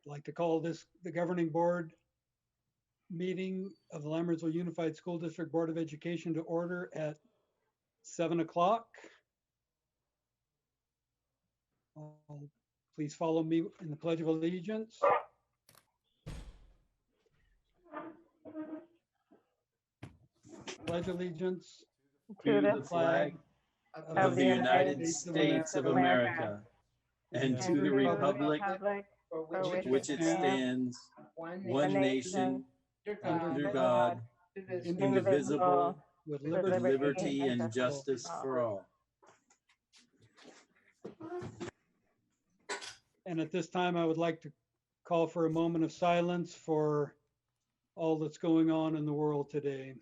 I'd like to call this the governing board meeting of the Lammersville Unified School District Board of Education to order at 7 o'clock. Please follow me in the Pledge of Allegiance. Pledge allegiance to the flag of the United States of America and to the republic for which it stands, one nation, under God, indivisible, with with liberty. liberty and justice for all. And at this time, I would like to call for a moment of silence for all that's going on in the world today.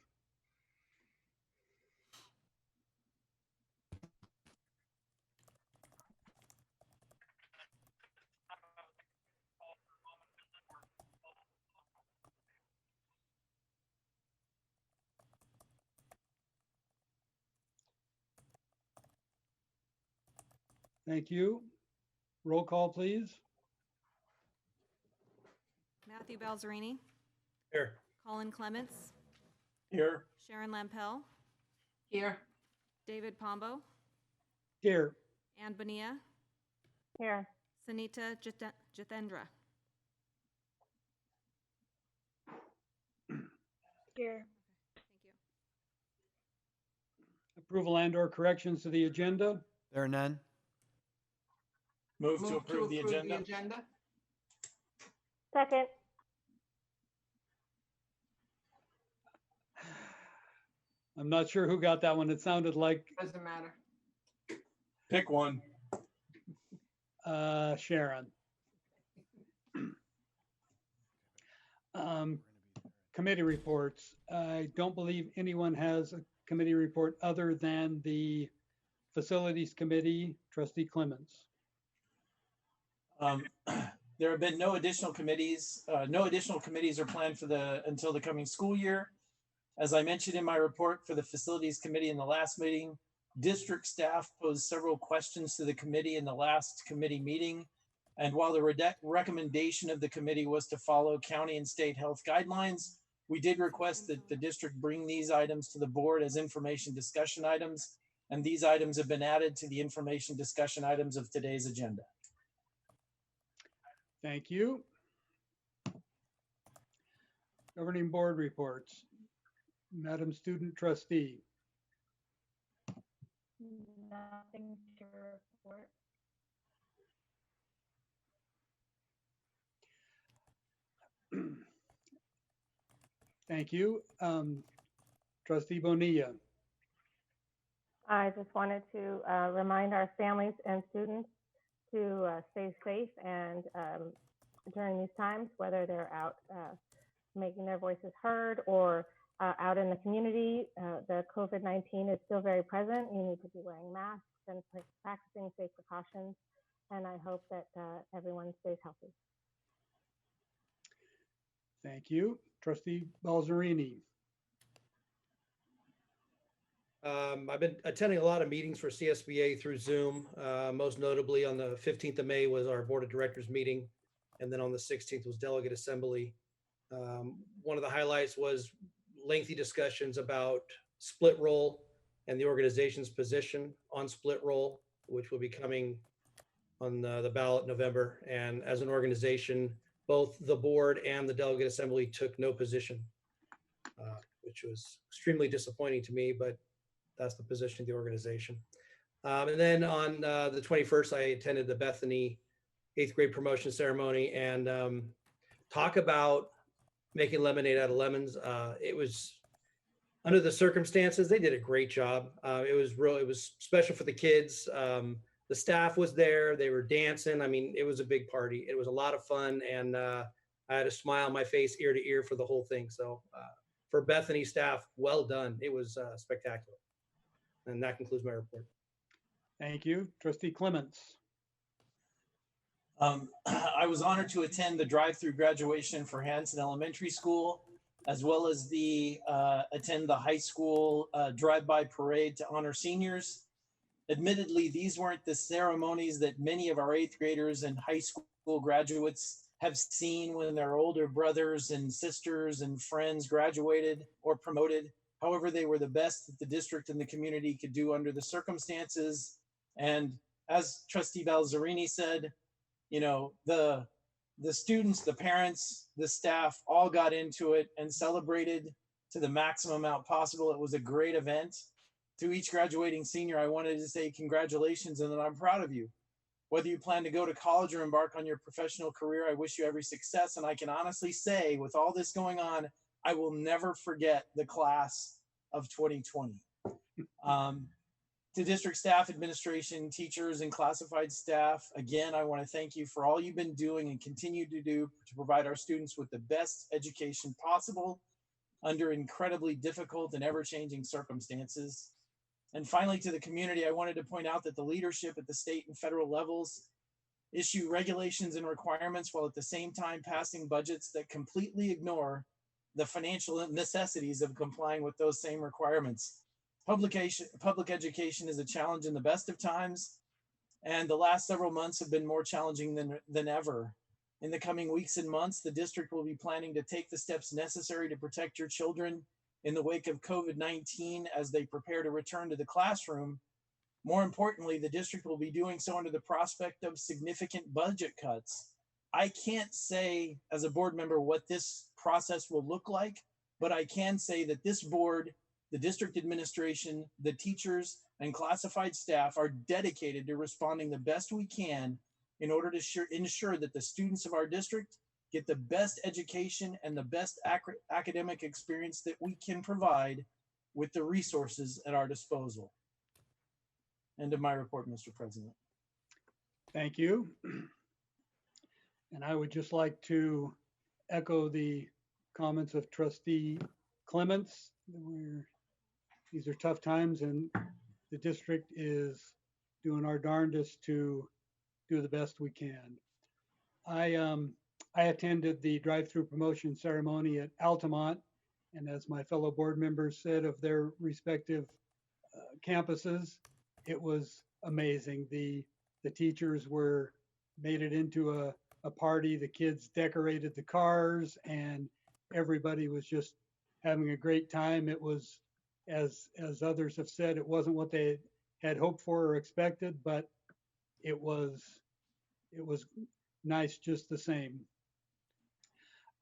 Thank you. Roll call, please. Matthew Balzerini, Here. Colin Clements, Here. Sharon Lampel, Here. David Pombo, Here. Ann Bonilla, Here. Sunita Jithendra. Here. Thank you. Approval and/or corrections to the agenda. There are none. Move to approve the agenda. Second. I'm not sure who got that one. It sounded like Doesn't matter. Pick one. Sharon. Committee reports. I don't believe anyone has a committee report other than the Facilities Committee, Trustee Clements. There have been no additional committees. No additional committees are planned for until the coming school year. As I mentioned in my report for the Facilities Committee in the last meeting, district staff posed several questions to the committee in the last committee meeting. And while the recommendation of the committee was to follow county and state health guidelines, we did request that the district bring these items to the board as information discussion items. And these items have been added to the information discussion items of today's agenda. Thank you. Governing board reports. Madam Student Trustee. Nothing to report. Thank you. Trustee Bonilla. I just wanted to remind our families and students to stay safe and during these times, whether they're out making their voices heard or out in the community, the COVID-19 is still very present. You need to be wearing masks and practicing safe precautions. And I hope that everyone stays healthy. Thank you. Trustee Balzerini. I've been attending a lot of meetings for CSBA through Zoom. Most notably on the 15th of May was our board of directors meeting. And then on the 16th was delegate assembly. One of the highlights was lengthy discussions about split roll and the organization's position on split roll, which will be coming on the ballot in November. And as an organization, both the board and the delegate assembly took no position, which was extremely disappointing to me, but that's the position of the organization. And then on the 21st, I attended the Bethany 8th grade promotion ceremony and talk about making lemonade out of lemons. It was under the circumstances, they did a great job. It was special for the kids. The staff was there, they were dancing. I mean, it was a big party. It was a lot of fun. And I had a smile on my face ear to ear for the whole thing. So for Bethany staff, well done. It was spectacular. And that concludes my report. Thank you. Trustee Clements. I was honored to attend the drive-through graduation for Hanson Elementary School, as well as attend the high school drive-by parade to honor seniors. Admittedly, these weren't the ceremonies that many of our 8th graders and high school graduates have seen when their older brothers and sisters and friends graduated or promoted. However, they were the best that the district and the community could do under the circumstances. And as Trustee Balzerini said, you know, the students, the parents, the staff all got into it and celebrated to the maximum amount possible. It was a great event. To each graduating senior, I wanted to say congratulations and that I'm proud of you. Whether you plan to go to college or embark on your professional career, I wish you every success. And I can honestly say, with all this going on, I will never forget the class of 2020. To district staff, administration, teachers, and classified staff, again, I want to thank you for all you've been doing and continue to do to provide our students with the best education possible under incredibly difficult and ever-changing circumstances. And finally, to the community, I wanted to point out that the leadership at the state and federal levels issue regulations and requirements while at the same time passing budgets that completely ignore the financial necessities of complying with those same requirements. Public education is a challenge in the best of times, and the last several months have been more challenging than ever. In the coming weeks and months, the district will be planning to take the steps necessary to protect your children in the wake of COVID-19 as they prepare to return to the classroom. More importantly, the district will be doing so under the prospect of significant budget cuts. I can't say as a board member what this process will look like, but I can say that this board, the district administration, the teachers, and classified staff are dedicated to responding the best we can in order to ensure that the students of our district get the best education and the best academic experience that we can provide with the resources at our disposal. End of my report, Mr. President. Thank you. And I would just like to echo the comments of Trustee Clements. These are tough times and the district is doing our darndest to do the best we can. I attended the drive-through promotion ceremony at Altamont, and as my fellow board members said of their respective campuses, it was amazing. The teachers made it into a party. The kids decorated the cars, and everybody was just having a great time. It was, as others have said, it wasn't what they had hoped for or expected, but it was nice just the same.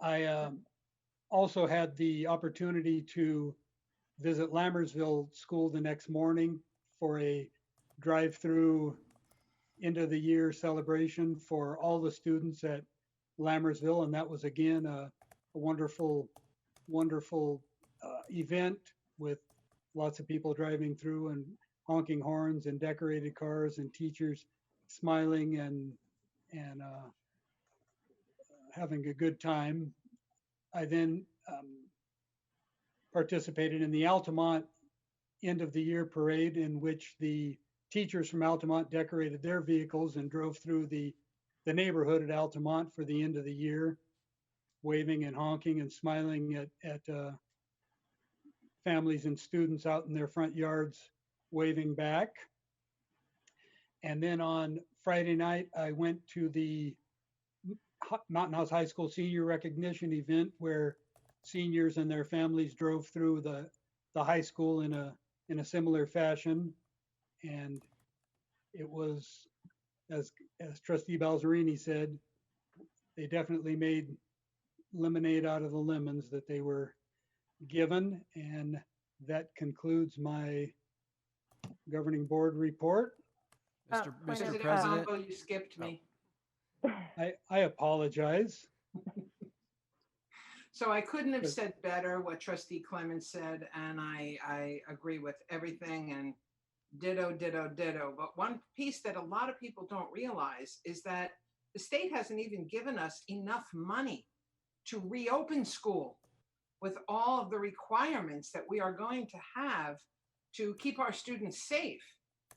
I also had the opportunity to visit Lammersville School the next morning for a drive-through end of the year celebration for all the students at Lammersville, and that was again a wonderful event with lots of people driving through and honking horns and decorated cars and teachers smiling and having a good time. I then participated in the Altamont end of the year parade, in which the teachers from Altamont decorated their vehicles and drove through the neighborhood at Altamont for the end of the year, waving and honking and smiling at families and students out in their front yards, waving back. And then on Friday night, I went to the Mountain House High School senior recognition event where seniors and their families drove through the high school in a similar fashion. And it was, as Trustee Balzerini said, they definitely made lemonade out of the lemons that they were given. And that concludes my governing board report. Mr. President President, Pombo, you skipped me. I apologize. So I couldn't have said better what Trustee Clements said, and I agree with everything, and ditto, ditto, ditto. But one piece that a lot of people don't realize is that the state hasn't even given us enough money to reopen school with all of the requirements that we are going to have to keep our students safe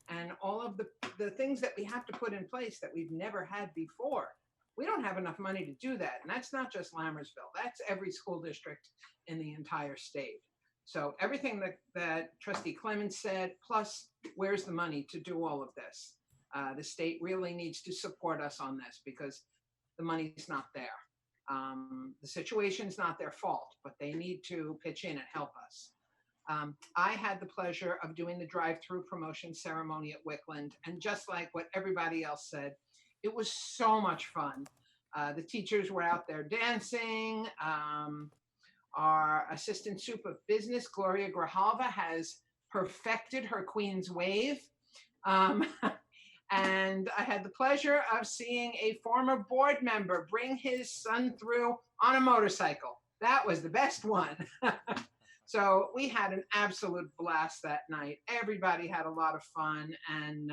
and all of the things that we have to put in place that we've never had before. We don't have enough money to do that. And that's not just Lammersville. That's every school district in the entire state. So everything that Trustee Clements said, plus where's the money to do all of this? The state really needs to support us on this, because the money's not there. The situation's not their fault, but they need to pitch in and help us. I had the pleasure of doing the drive-through promotion ceremony at Wickland, and just like what everybody else said, it was so much fun. The teachers were out there dancing. Our assistant soup of business, Gloria Grijalva, has perfected her Queen's Wave. And I had the pleasure of seeing a former board member bring his son through on a motorcycle. That was the best one. So we had an absolute blast that night. Everybody had a lot of fun, and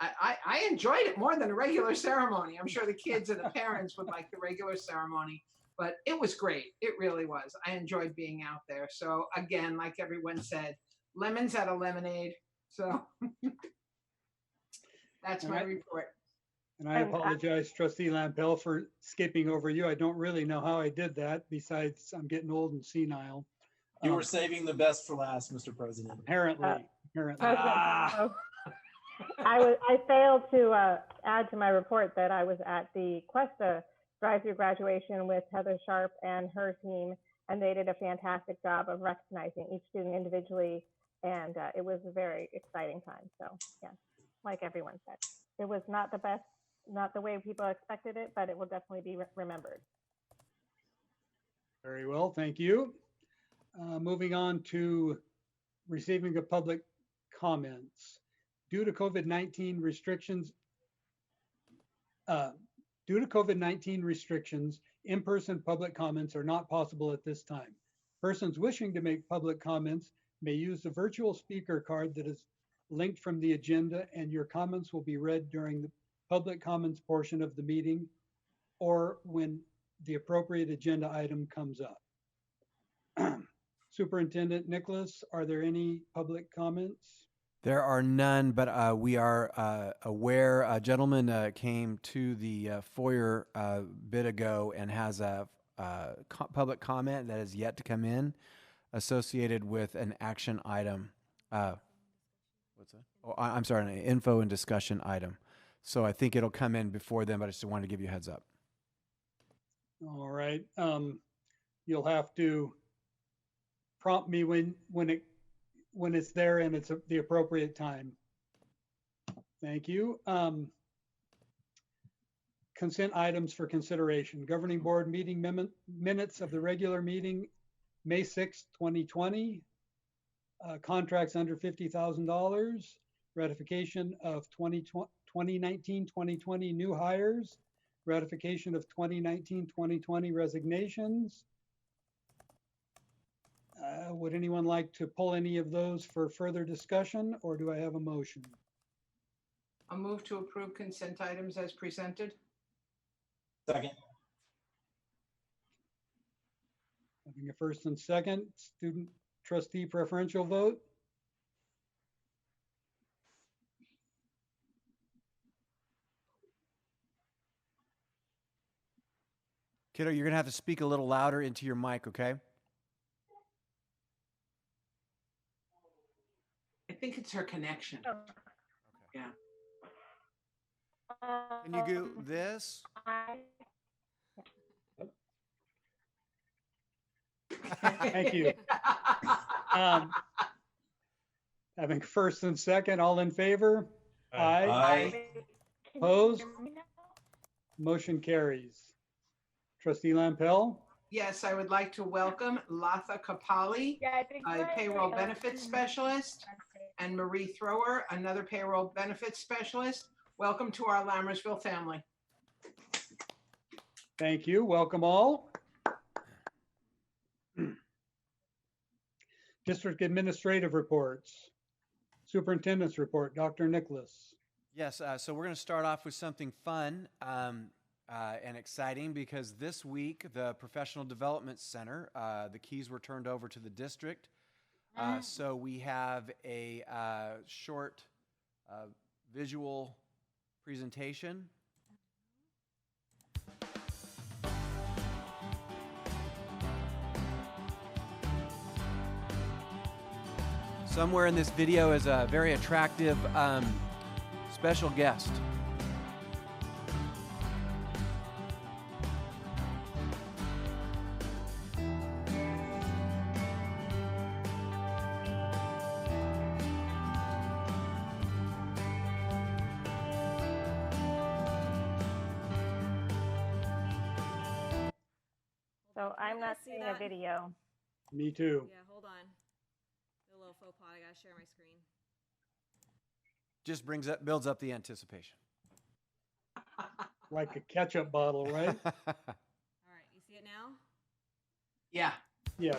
I enjoyed it more than a regular ceremony. I'm sure the kids and the parents would like the regular ceremony, but it was great. It really was. I enjoyed being out there. So again, like everyone said, lemons at a lemonade. So that's my report. And I apologize, Trustee Lampel, for skipping over you. I don't really know how I did that, besides I'm getting old and senile. You were saving the best for last, Mr. President. Apparently. I failed to add to my report that I was at the Cuesta drive-through graduation with Heather Sharp and her team, and they did a fantastic job of recognizing each student individually, and it was a very exciting time. So yeah, like everyone said, it was not the best, not the way people expected it, but it will definitely be remembered. Very well, thank you. Moving on to receiving of public comments. Due to COVID-19 restrictions, in-person public comments are not possible at this time. Persons wishing to make public comments may use the virtual speaker card that is linked from the agenda, and your comments will be read during the public comments portion of the meeting or when the appropriate agenda item comes up. Superintendent Nicholas, are there any public comments? There are none, but we are aware a gentleman came to the foyer a bit ago and has a public comment that is yet to come in associated with an action item. What's that? Oh, I'm sorry, an info and discussion item. So I think it'll come in before then, but I just wanted to give you a heads up. All right. You'll have to prompt me when it's there and it's the appropriate time. Thank you. Consent items for consideration. Governing board meeting minutes of the regular meeting, May 6th, 2020. Contracts under $50,000. Ratification of 2019-2020 new hires. Ratification of 2019-2020 resignations. Would anyone like to pull any of those for further discussion, or do I have a motion? I'll move to approve consent items as presented. Second. Having a first and second, student trustee preferential vote. Kiddo, you're going to have to speak a little louder into your mic, okay? I think it's her connection. Okay. Yeah. Can you do this? Thank you. Having first and second, all in favor? Aye. Aye. Opposed? Motion carries. Trustee Lampel? Yes, I would like to welcome Latha Kapali, a payroll benefits specialist, and Marie Thrower, another payroll benefits specialist. Welcome to our Lammersville family. Thank you. Welcome all. District administrative reports. Superintendent's report, Dr. Nicholas. Yes, so we're going to start off with something fun and exciting, because this week the Professional Development Center, the keys were turned over to the district. So we have a short visual presentation. Somewhere in this video is a very attractive special guest. So I'm not see seeing that? a video. Me too. Yeah, hold on. A little faux pas. I gotta share my screen. Just builds up the anticipation. Like a ketchup bottle, right? All right, you see it now? Yeah. Yes.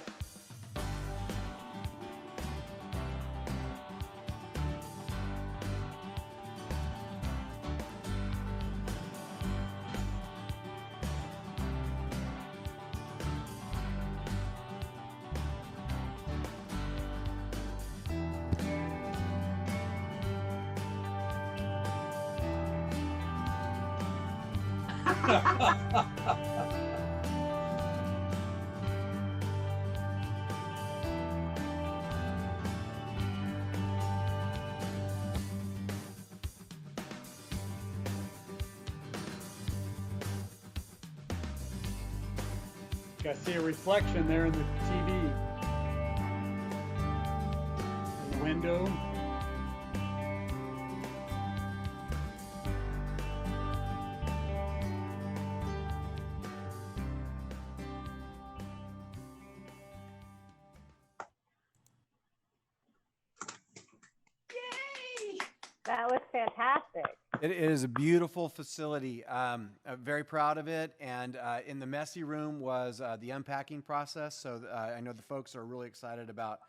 I see a reflection there in the TV. In the window. Yay! That was fantastic. It is a beautiful facility. I'm very proud of it. And in the messy room was the unpacking process. So I know the folks are really excited about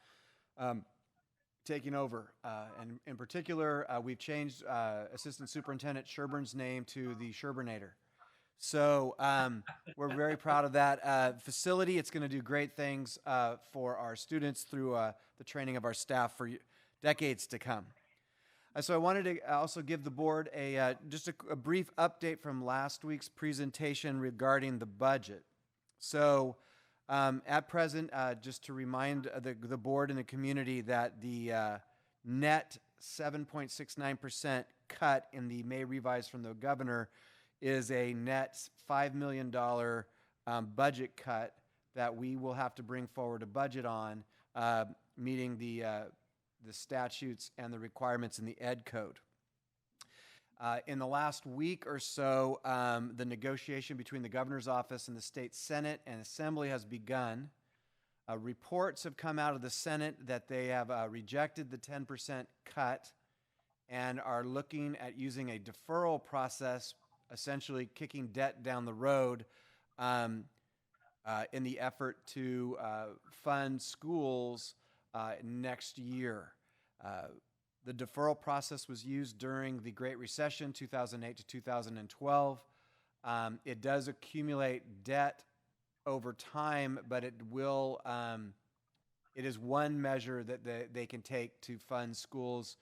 taking over. And in particular, we've changed Assistant Superintendent Sherburn's name to the Sherburnator. So we're very proud of that facility. It's going to do great things for our students through the training of our staff for decades to come. So I wanted to also give the board just a brief update from last week's presentation regarding the budget. So at present, just to remind the board and the community that the net 7.69% cut in the May revise from the governor is a net $5 million budget cut that we will have to bring forward a budget on, meeting the statutes and the requirements in the Ed Code. In the last week or so, the negotiation between the governor's office and the state Senate and Assembly has begun. Reports have come out of the Senate that they have rejected the 10% cut and are looking at using a deferral process, essentially kicking debt down the road in the effort to fund schools next year. The deferral process was used during the Great Recession, 2008 to 2012. It does accumulate debt over time, but it will. It is one measure that they can take to fund schools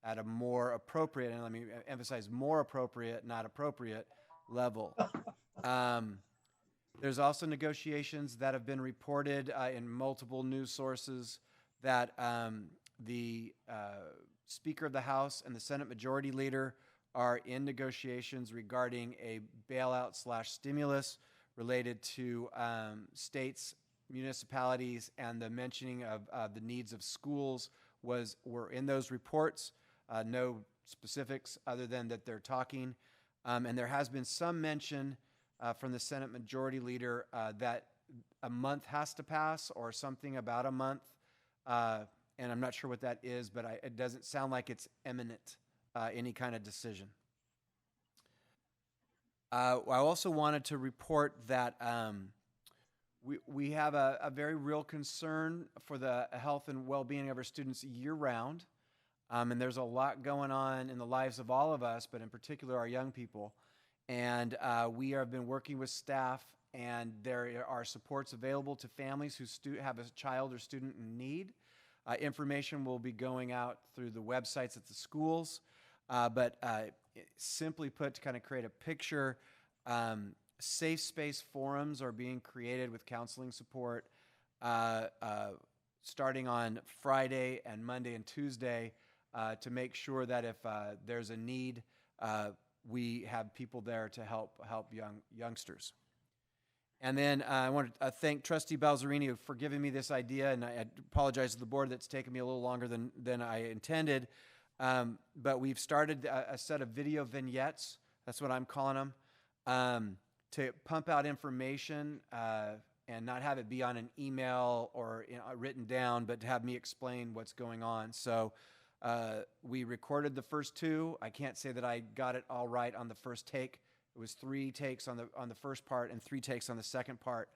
at a more appropriate, and let me emphasize, more appropriate, not appropriate level. There's also negotiations that have been reported in multiple news sources that the Speaker of the House and the Senate Majority Leader are in negotiations regarding a bailout/stimulus related to states, municipalities, and the mentioning of the needs of schools were in those reports. No specifics other than that they're talking. And there has been some mention from the Senate Majority Leader that a month has to pass or something about a month. And I'm not sure what that is, but it doesn't sound like it's imminent, any kind of decision. I also wanted to report that we have a very real concern for the health and well-being of our students year-round. And there's a lot going on in the lives of all of us, but in particular our young people. And we have been working with staff, and there are supports available to families who have a child or student in need. Information will be going out through the websites at the schools. But simply put, to kind of create a picture, safe space forums are being created with counseling support starting on Friday and Monday and Tuesday to make sure that if there's a need, we have people there to help youngsters. And then I want to thank Trustee Balzerini for giving me this idea, and I apologize to the board that's taken me a little longer than I intended. But we've started a set of video vignettes, that's what I'm calling them, to pump out information and not have it be on an email or written down, but to have me explain what's going on. So we recorded the first two. I can't say that I got it all right on the first take. It was 3 takes on the first part and 3 takes on the second part.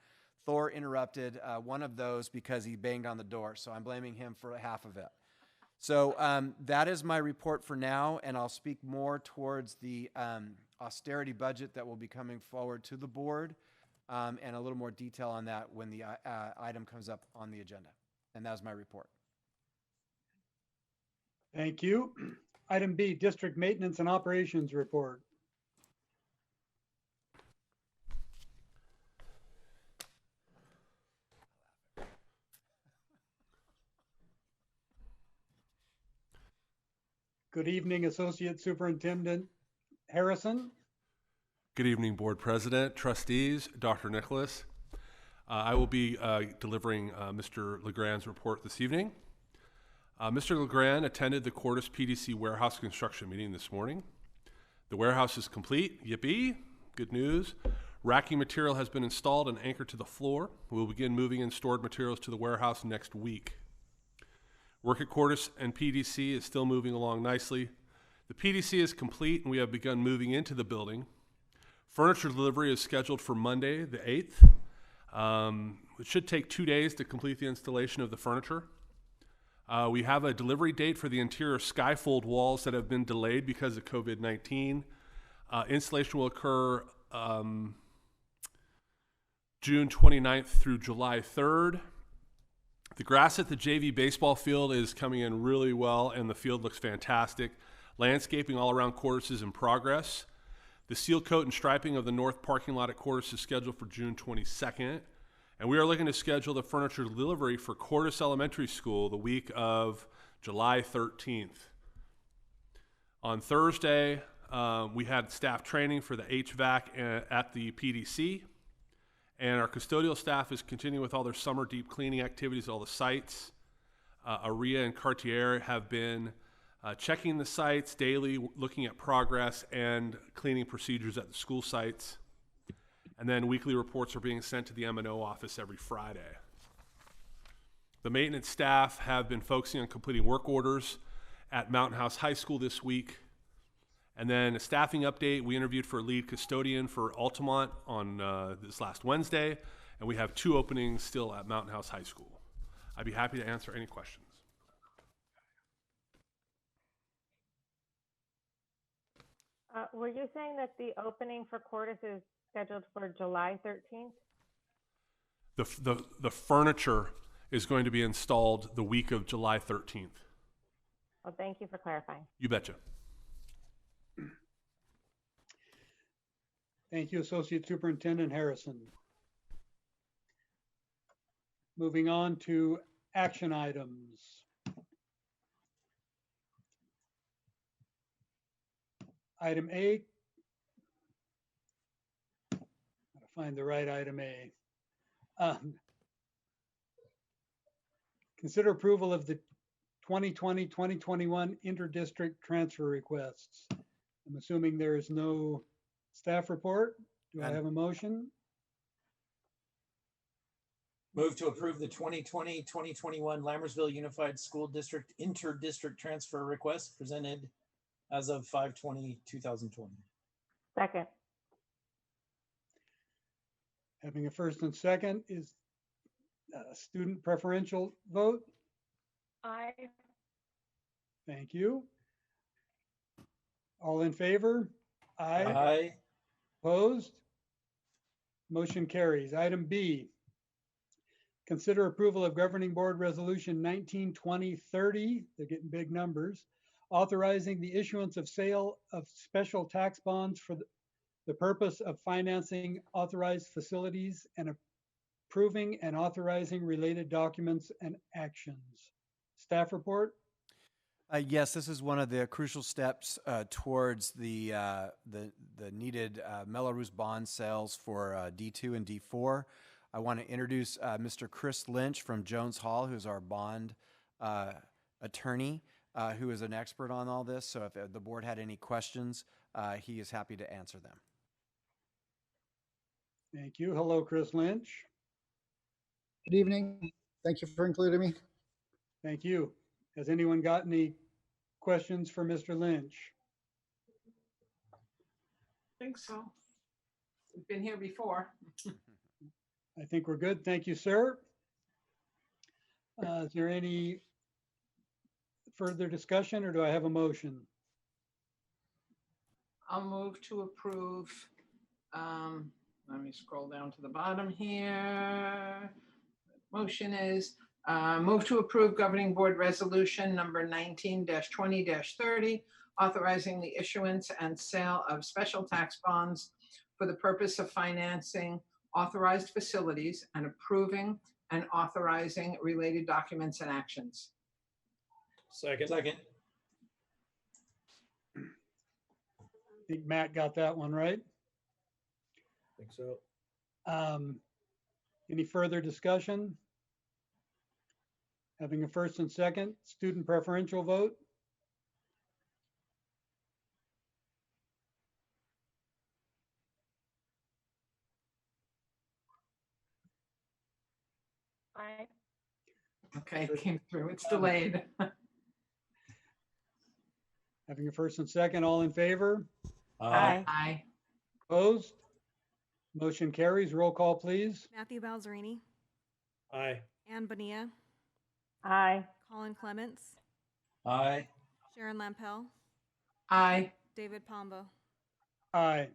Thor interrupted one of those because he banged on the door, so I'm blaming him for half of it. So that is my report for now, and I'll speak more towards the austerity budget that will be coming forward to the board, and a little more detail on that when the item comes up on the agenda. And that was my report. Thank you. Item B, District Maintenance and Operations Report. Good evening, Associate Superintendent Harrison. Good evening, Board President, trustees, Dr. Nicholas. I will be delivering Mr. Legrand's report this evening. Mr. Legrand attended the Cordis PDC warehouse construction meeting this morning. The warehouse is complete. Yippee! Good news. Racking material has been installed and anchored to the floor. We will begin moving in stored materials to the warehouse next week. Work at Cordis and PDC is still moving along nicely. The PDC is complete and we have begun moving into the building. Furniture delivery is scheduled for Monday, the 8th. It should take 2 days to complete the installation of the furniture. We have a delivery date for the interior skyfold walls that have been delayed because of COVID-19. Installation will occur June 29th through July 3rd. The grass at the JV baseball field is coming in really well and the field looks fantastic. Landscaping all around Cordis is in progress. The seal coat and striping of the north parking lot at Cordis is scheduled for June 22nd. And we are looking to schedule the furniture delivery for Cordis Elementary School the week of July 13th. On Thursday, we had staff training for the HVAC at the PDC. And our custodial staff is continuing with all their summer deep cleaning activities at all the sites. ARIA and Cartier have been checking the sites daily, looking at progress and cleaning procedures at the school sites. And then weekly reports are being sent to the M&O office every Friday. The maintenance staff have been focusing on completing work orders at Mountain House High School this week. And then a staffing update, we interviewed for a lead custodian for Altamont on this last Wednesday, and we have 2 openings still at Mountain House High School. I'd be happy to answer any questions. Were you saying that the opening for Cordis is scheduled for July 13th? The furniture is going to be installed the week of July 13th. Well, thank you for clarifying. You betcha. Thank you, Associate Superintendent Harrison. Moving on to action items. Item A. Gotta find the right item A. Consider approval of the 2020-2021 interdistrict transfer requests. I'm assuming there is no staff report. Do I have a motion? Move to approve the 2020-2021 Lammersville Unified School District inter-district transfer request presented as of 5/20/2020. Second. Having a first and second, is student preferential vote? Aye. Thank you. All in favor? Aye. Aye. Opposed? Motion carries. Item B. Consider approval of Governing Board Resolution 192030. They're getting big numbers. Authorizing the issuance of sale of special tax bonds for the purpose of financing authorized facilities and approving and authorizing related documents and actions. Staff report? Yes, this is one of the crucial steps towards the needed Melrose bond sales for D2 and D4. I want to introduce Mr. Chris Lynch from Jones Hall, who's our bond attorney, who is an expert on all this. So if the board had any questions, he is happy to answer them. Thank you. Hello, Chris Lynch. Good evening. Thank you for including me. Thank you. Has anyone got any questions for Mr. Lynch? I think so. We've been here before. I think we're good. Thank you, sir. Is there any further discussion, or do I have a motion? I'll move to approve. Let me scroll down to the bottom here. Motion is move to approve governing board resolution number 19-20-30, authorizing the issuance and sale of special tax bonds for the purpose of financing authorized facilities and approving and authorizing related documents and actions. Second. Second. I think Matt got that one right. I think so. Any further discussion? Having a first and second, student preferential vote. Aye. Okay, it came through. It's delayed. Having a first and second, all in favor? Aye. Aye. Opposed? Motion carries. Roll call, please. Matthew Balzerini, Aye. Ann Bonilla, Aye. Colin Clements, Aye. Sharon Lampel, Aye. David Pombo. Aye.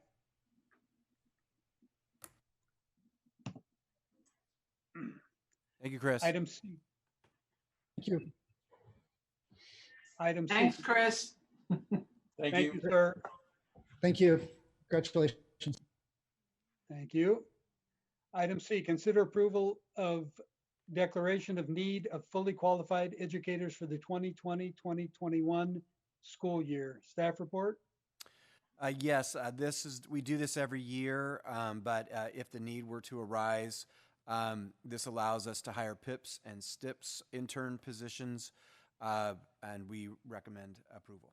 Thank you, Chris. Item C. Thank you. Item C. Thanks, Chris. Thank Thank you. you, sir. Thank you. Congratulations. Thank you. Item C, consider approval of declaration of need of fully qualified educators for the 2020-2021 school year. Staff report? Yes, we do this every year, but if the need were to arise, this allows us to hire PIPs and STIPs intern positions, and we recommend approval.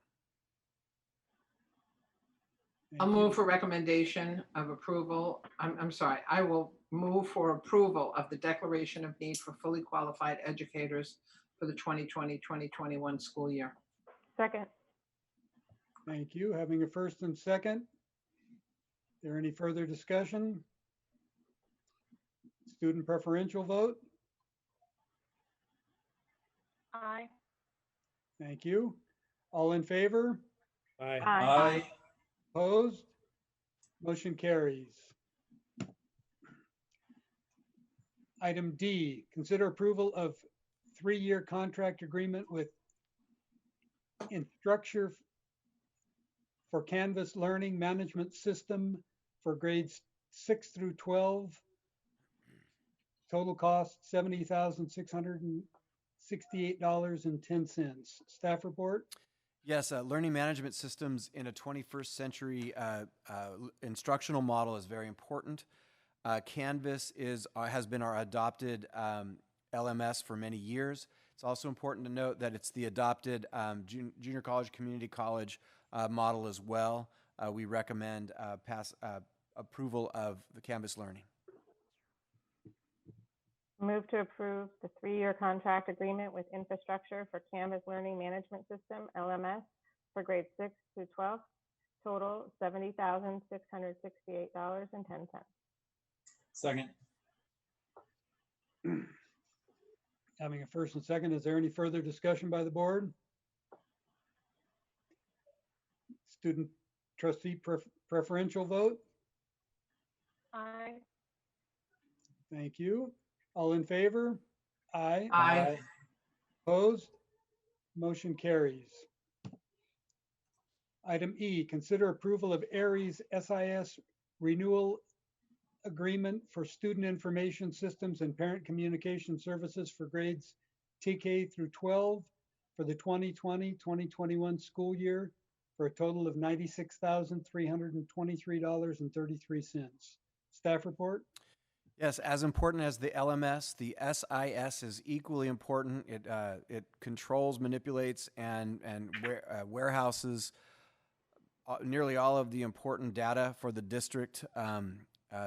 I'll Thank you. move for recommendation of approval. I'm sorry, I will move for approval of the declaration of need for fully qualified educators for the 2020-2021 school year. Second. Thank you. Having a first and second. Is there any further discussion? Student preferential vote? Aye. Thank you. All in favor? Aye. Aye. Opposed? Motion carries. Item D, consider approval of 3-year contract agreement with Instructure for Canvas Learning Management System for grades 6 through 12. Total cost $70,668.10. Staff report? Yes, learning management systems in a 21st century instructional model is very important. Canvas has been our adopted LMS for many years. It's also important to note that it's the adopted junior college, community college model as well. We recommend approval of the Canvas Learning. Move to approve the 3-year contract agreement with Infrastructure for Canvas Learning Management System, LMS, for grades 6 through 12. Total $70,668.10. Second. Having a first and second, is there any further discussion by the board? Student trustee preferential vote? Aye. Thank you. All in favor? Aye. Aye. Opposed? Motion carries. Item E, consider approval of Aries SIS renewal agreement for student information systems and parent communication services for grades TK through 12 for the 2020-2021 school year for a total of $96,323.33. Staff report? Yes, as important as the LMS, the SIS is equally important. It controls, manipulates, and warehouses nearly all of the important data for the district.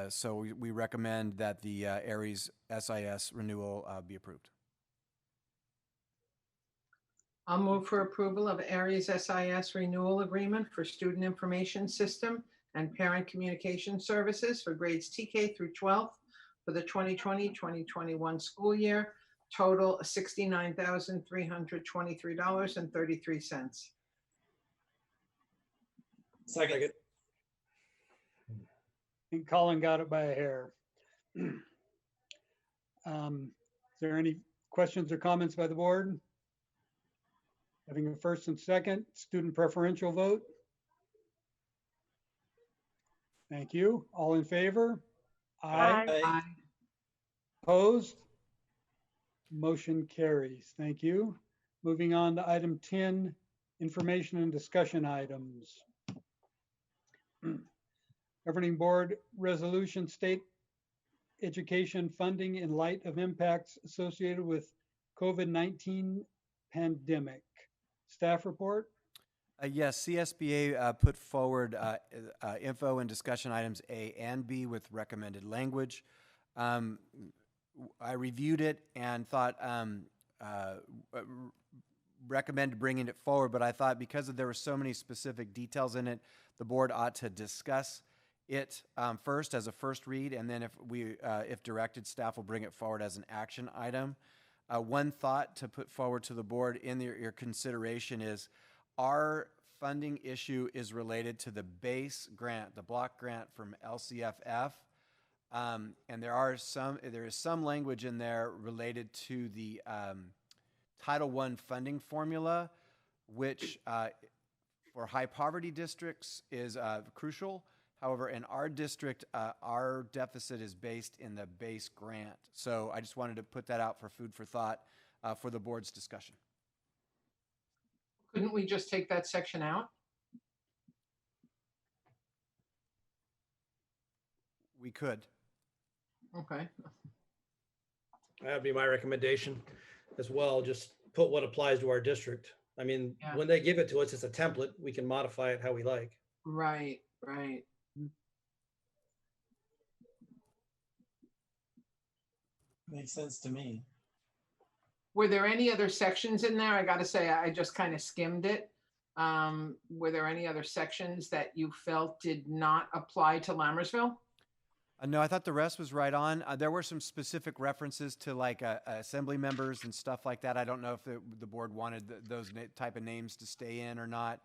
So we recommend that the Aries SIS renewal be approved. I'll move for approval of Aries SIS renewal agreement for student information system and parent communication services for grades TK through 12th for the 2020-2021 school year. Total $69,323.33. Second. I think Colin got it by a hair. Is there any questions or comments by the board? Having a first and second, student preferential vote. Thank you. All in favor? Aye. Aye. Opposed? Motion carries. Thank you. Moving on to item 10, information and discussion items. Governing Board Resolution, state education funding in light of impacts associated with COVID-19 pandemic. Staff report. Yes, CSBA put forward info and discussion items A and B with recommended language. I reviewed it and thought recommended bringing it forward, but I thought because there were so many specific details in it, the board ought to discuss it first as a first read, and then if directed, staff will bring it forward as an action item. One thought to put forward to the board in your consideration is our funding issue is related to the base grant, the block grant from LCFF. And there is some language in there related to the Title I funding formula, which for high poverty districts is crucial. However, in our district, our deficit is based in the base grant. So I just wanted to put that out for food for thought for the board's discussion. Couldn't we just take that section out? We could. Okay. That'd be my recommendation as well. Just put what applies to our district. I mean, Yeah. when they give it to us, it's a template. We can modify it how we like. Right, right. Makes sense to me. Were there any other sections in there? I got to say, I just kind of skimmed it. Were there any other sections that you felt did not apply to Lammersville? No, I thought the rest was right on. There were some specific references to like assembly members and stuff like that. I don't know if the board wanted those type of names to stay in or not.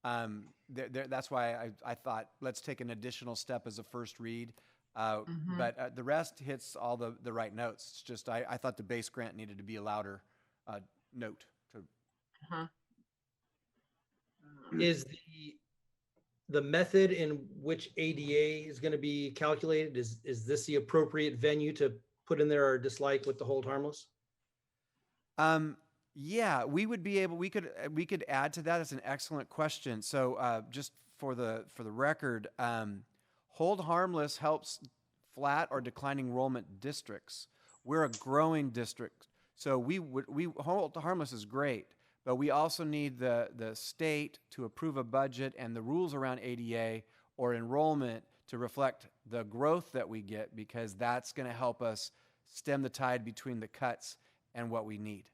That's why I thought let's take an additional step as a first read. But the rest hits all the right notes. It's just I thought the base grant needed to be a louder note. Is the method in which ADA is going to be calculated, is this the appropriate venue to put in there our dislike with the hold harmless? Yeah, we could add to that. It's an excellent question. So just for the record, hold harmless helps flat or declining enrollment districts. We're a growing district, so we hold harmless is great, but we also need the state to approve a budget and the rules around ADA or enrollment to reflect the growth that we get, because that's going to help us stem the tide between the cuts and what we need.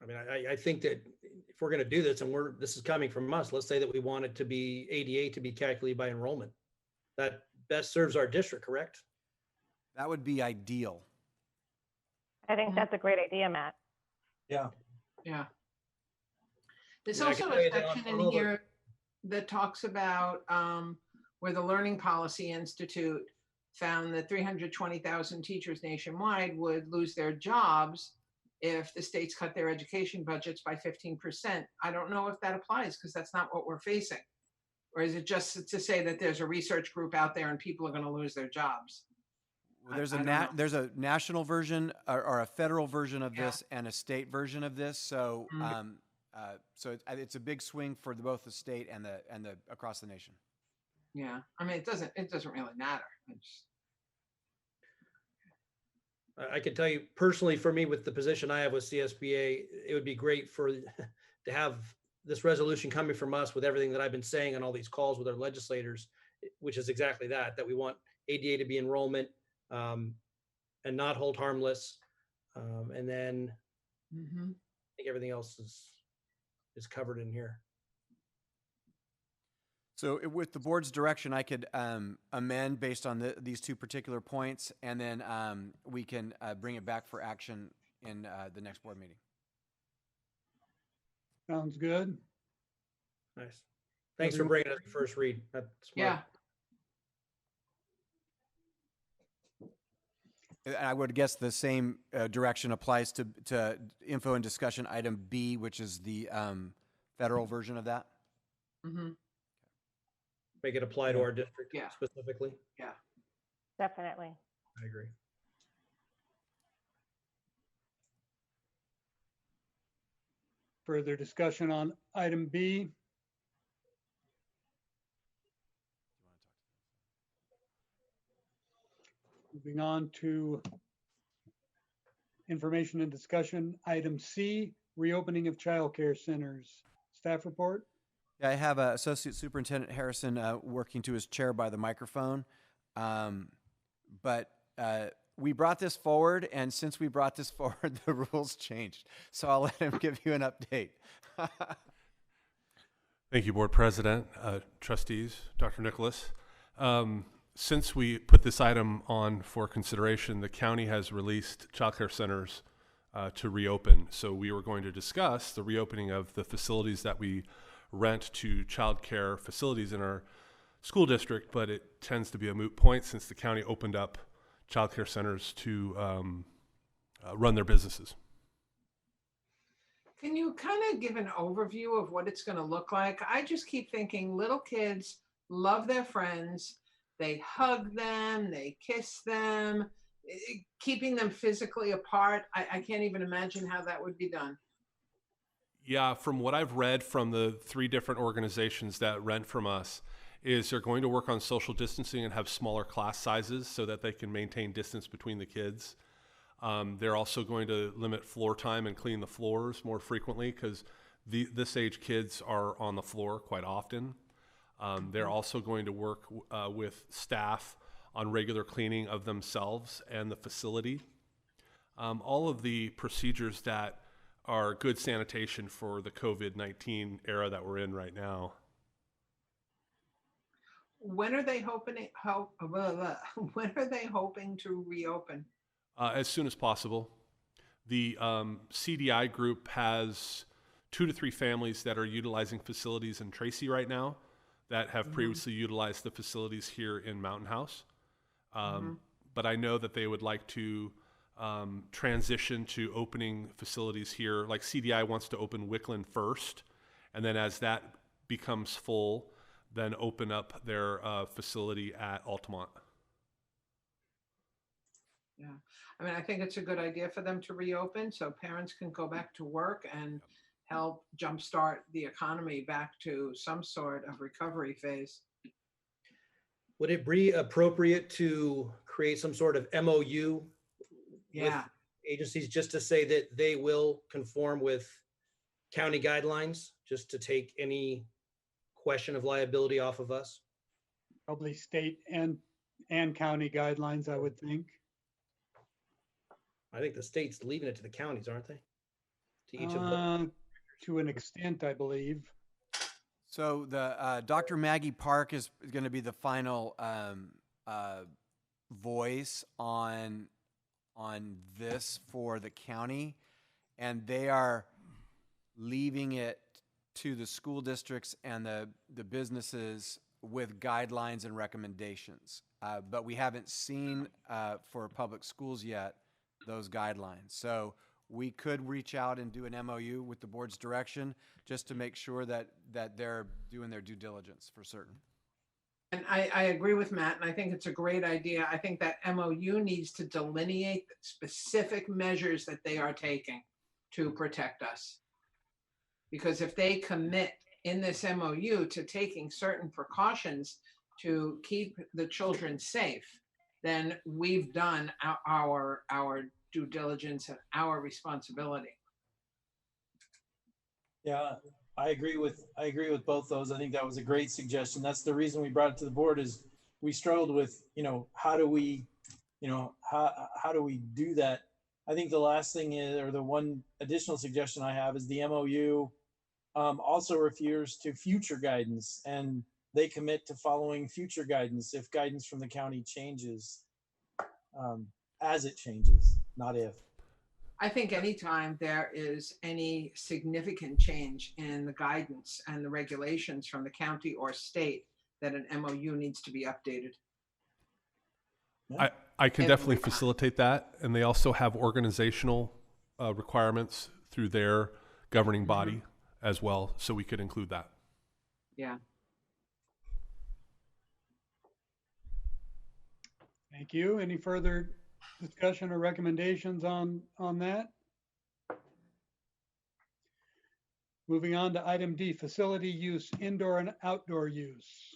I mean, I think that if we're going to do this, and this is coming from us, let's say that we want it to be ADA to be calculated by enrollment. That best serves our district, correct? That would be ideal. I think that's a great idea, Matt. Yeah. Yeah. There's Yeah, I also can tell a you that section on in all the- here that talks about where the Learning Policy Institute found that 320,000 teachers nationwide would lose their jobs if the states cut their education budgets by 15%. I don't know if that applies because that's not what we're facing. Or is it just to say that there's a research group out there and people are going to lose their jobs? Well, there's I don't know. there's a national version or a federal version of this and a state version of this. So so it's a big swing for both the state and the across the nation. Yeah, I mean, it doesn't really matter. I can tell you personally, for me, with the position I have with CSBA, it would be great to have this resolution coming from us with everything that I've been saying on all these calls with our legislators, which is exactly that, that we want ADA to be enrollment and not hold harmless. And then I think everything else is covered in here. So with the board's direction, I could amend based on these two particular points, and then we can bring it back for action in the next board meeting. Sounds good. Nice. Thanks for bringing us the first read. That's smart. Yeah. I would guess the same direction applies to info and discussion item B, which is the federal version of that. Mm-hmm. Make it apply to our district specifically. Yeah. Definitely. I agree. Further discussion on item B? Moving on to information and discussion, item C, reopening of childcare centers. Staff report? Yeah, I have Associate Superintendent Harrison working to his chair by the microphone. But we brought this forward, and since we brought this forward, the rules changed. So I'll let him give you an update. Thank you, Board President, trustees, Dr. Nicholas. Since we put this item on for consideration, the county has released childcare centers to reopen. So we were going to discuss the reopening of the facilities that we rent to childcare facilities in our school district, but it tends to be a moot point since the county opened up childcare centers to run their businesses. Can you kind of give an overview of what it's going to look like? I just keep thinking little kids love their friends. They hug them, they kiss them, keeping them physically apart. I can't even imagine how that would be done. Yeah, from what I've read from the 3 different organizations that rent from us, is they're going to work on social distancing and have smaller class sizes so that they can maintain distance between the kids. They're also going to limit floor time and clean the floors more frequently because this age kids are on the floor quite often. They're also going to work with staff on regular cleaning of themselves and the facility. All of the procedures that are good sanitation for the COVID-19 era that we're in right now. When are they hoping? When are they hoping to reopen? As soon as possible. The CDI group has 2 to 3 families that are utilizing facilities in Tracy right now that have previously utilized the facilities here in Mountain House. But I know that they would like to transition to opening facilities here. Like CDI wants to open Wickland first, and then as that becomes full, then open up their facility at Altamont. Yeah, I mean, I think it's a good idea for them to reopen so parents can go back to work and help jumpstart the economy back to some sort of recovery phase. Would it be appropriate to create some sort of MOU with agencies just to say that they will conform with county guidelines, just to take any question of liability off of us? Probably state and county guidelines, I would think. I think the state's leaving it to the counties, aren't they? To each of them. To an extent, I believe. So the Dr. Maggie Park is going to be the final voice on this for the county, and they are leaving it to the school districts and the businesses with guidelines and recommendations. But we haven't seen for public schools yet those guidelines. So we could reach out and do an MOU with the board's direction just to make sure that they're doing their due diligence for certain. And I agree with Matt, and I think it's a great idea. I think that MOU needs to delineate specific measures that they are taking to protect us. Because if they commit in this MOU to taking certain precautions to keep the children safe, then we've done our due diligence and our responsibility. Yeah, I agree with both those. I think that was a great suggestion. That's the reason we brought it to the board is we struggled with, how do we, how do we do that? I think the last thing is, or the one additional suggestion I have is the MOU also refers to future guidance, and they commit to following future guidance if guidance from the county changes, as it changes, not if. I think anytime there is any significant change in the guidance and the regulations from the county or state, that an MOU needs to be updated. I can definitely facilitate that. And they also have organizational requirements through their governing body as well. So we could include that. Yeah. Thank you. Any further discussion or recommendations on that? Moving on to item D, facility use, indoor and outdoor use.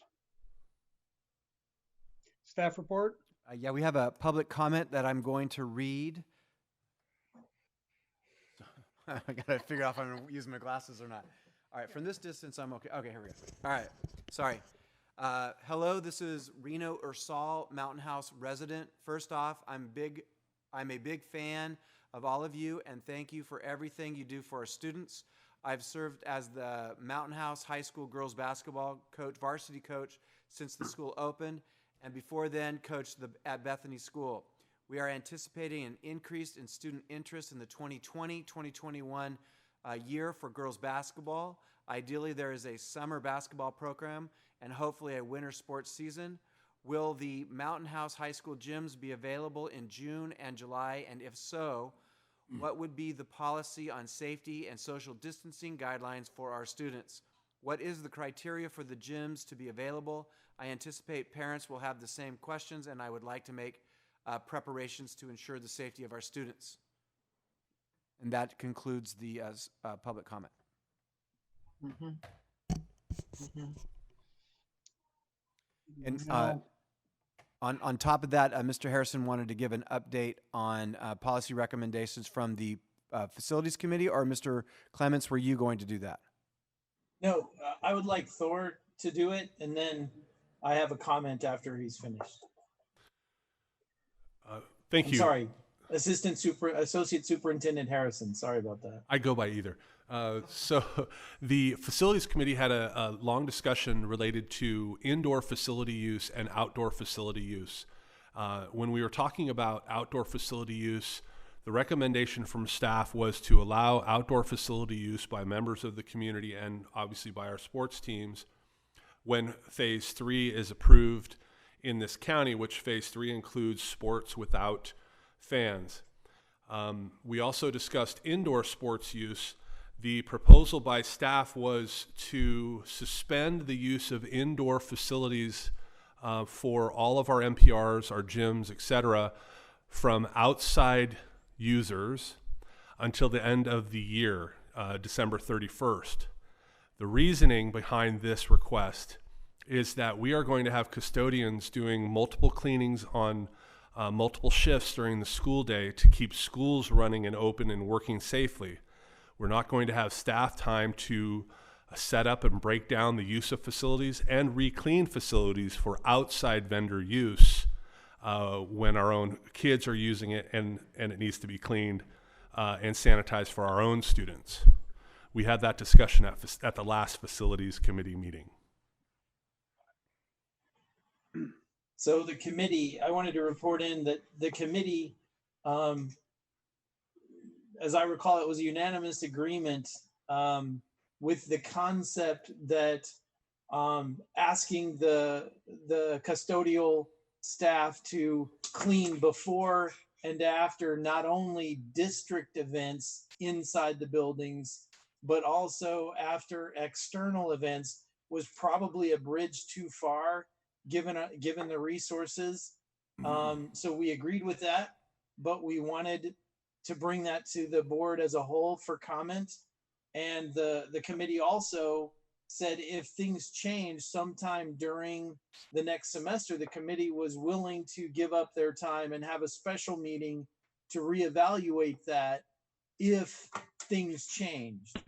Staff report? Yeah, we have a public comment that I'm going to read. I gotta figure out if I'm gonna use my glasses or not. All right, from this distance, I'm okay. Okay, here we go. All right, sorry. Hello, this is Reno Ursal, Mountain House resident. First off, I'm a big fan of all of you, and thank you for everything you do for our students. I've served as the Mountain House High School girls basketball coach, varsity coach, since the school opened, and before then, coached at Bethany School. We are anticipating an increase in student interest in the 2020-2021 year for girls basketball. Ideally, there is a summer basketball program and hopefully a winter sports season. Will the Mountain House High School gyms be available in June and July? And if so, what would be the policy on safety and social distancing guidelines for our students? What is the criteria for the gyms to be available? I anticipate parents will have the same questions, and I would like to make preparations to ensure the safety of our students. And that concludes the public comment. And on top of that, Mr. Harrison wanted to give an update on policy recommendations from the Facilities Committee, or Mr. Clements, were you going to do that? No, I would like Thor to do it, and then I have a comment after he's finished. Thank you. Sorry, Associate Superintendent Harrison. Sorry about that. I go by either. So the Facilities Committee had a long discussion related to indoor facility use and outdoor facility use. When we were talking about outdoor facility use, the recommendation from staff was to allow outdoor facility use by members of the community and obviously by our sports teams when Phase 3 is approved in this county, which Phase 3 includes sports without fans. We also discussed indoor sports use. The proposal by staff was to suspend the use of indoor facilities for all of our MPRs, our gyms, etc., from outside users until the end of the year, December 31st. The reasoning behind this request is that we are going to have custodians doing multiple cleanings on multiple shifts during the school day to keep schools running and open and working safely. We're not going to have staff time to set up and break down the use of facilities and re-clean facilities for outside vendor use when our own kids are using it and it needs to be cleaned and sanitized for our own students. We had that discussion at the last Facilities Committee meeting. So the committee, I wanted to report in that the committee, as I recall, it was a unanimous agreement with the concept that asking the custodial staff to clean before and after not only district events inside the buildings, but also after external events was probably a bridge too far given the resources. So we agreed with that, but we wanted to bring that to the board as a whole for comment. And the committee also said if things change sometime during the next semester, the committee was willing to give up their time and have a special meeting to reevaluate that if things changed.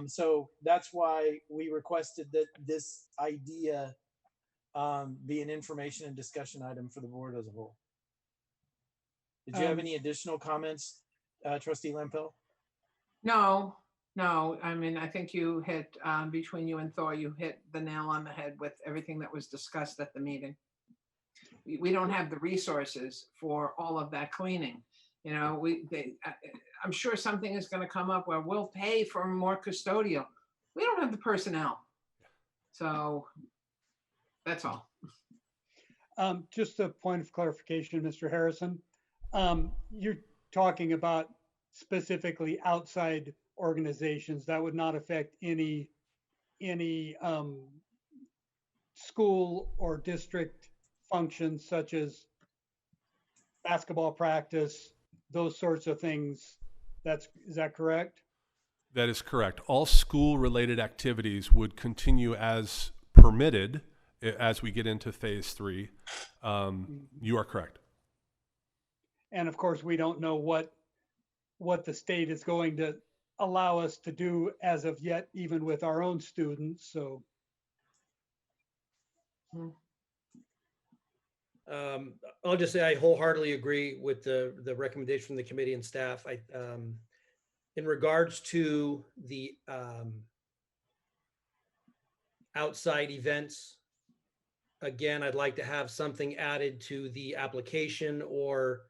So that's why we requested that this idea be an information and discussion item for the board as a whole. Did you have any additional comments, Trustee Lampill? No, I mean, I think you hit, between you and Thor, you hit the nail on the head with everything that was discussed at the meeting. We don't have the resources for all of that cleaning. You know, I'm sure something is going to come up where we'll pay for more custodial. We don't have the personnel. So that's all. Just a point of clarification, Mr. Harrison. You're talking about specifically outside organizations that would not affect any school or district functions such as basketball practice, those sorts of things. Is that correct? That is correct. All school-related activities would continue as permitted as we get into phase 3. You are correct. And of course, we don't know what the state is going to allow us to do as of yet, even with our own students. So. I'll just say I wholeheartedly agree with the recommendation from the committee and staff. In regards to the outside events, again, I'd like to have something added to the application or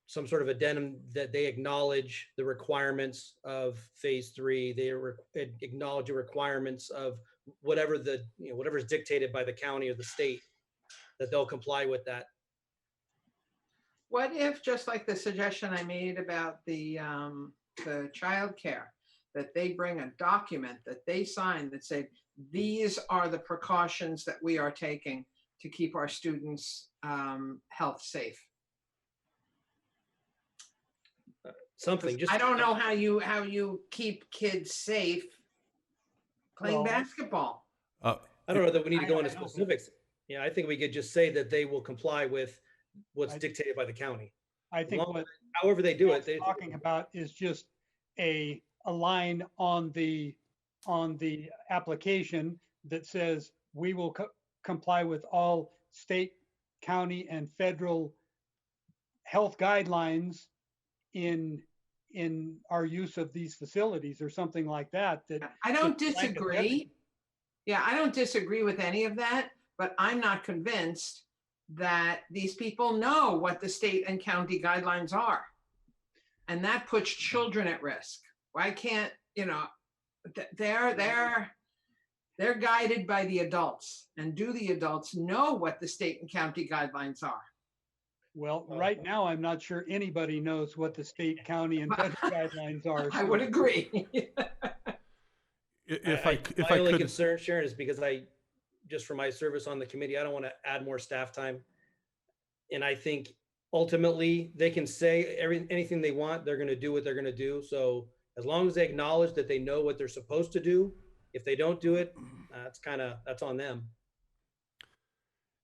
some sort of addendum that they acknowledge the requirements of phase 3. They acknowledge the requirements of whatever is dictated by the county or the state, that they'll comply with that. What if, just like the suggestion I made about the childcare, that they bring a document that they sign that say, these are the precautions that we are taking to keep our students' health safe? Something. I don't know how you keep kids safe playing basketball. I don't know that we need to go into specifics. Yeah, I think we could just say that they will comply with what's dictated by the county. I think however they do it, they're talking about is just a line on the application that says we will comply with all state, county, and federal health guidelines in our use of these facilities, or something like that. I don't disagree. Yeah, I don't disagree with any of that, but I'm not convinced that these people know what the state and county guidelines are. And that puts children at risk. Why can't, they're guided by the adults. And do the adults know what the state and county guidelines are? Well, right now, I'm not sure anybody knows what the state, county, and federal guidelines are. I would agree. My only concern, Sharon, is because just for my service on the committee, I don't want to add more staff time. And I think ultimately they can say anything they want. They're going to do what they're going to do. So as long as they acknowledge that they know what they're supposed to do, if they don't do it, that's on them.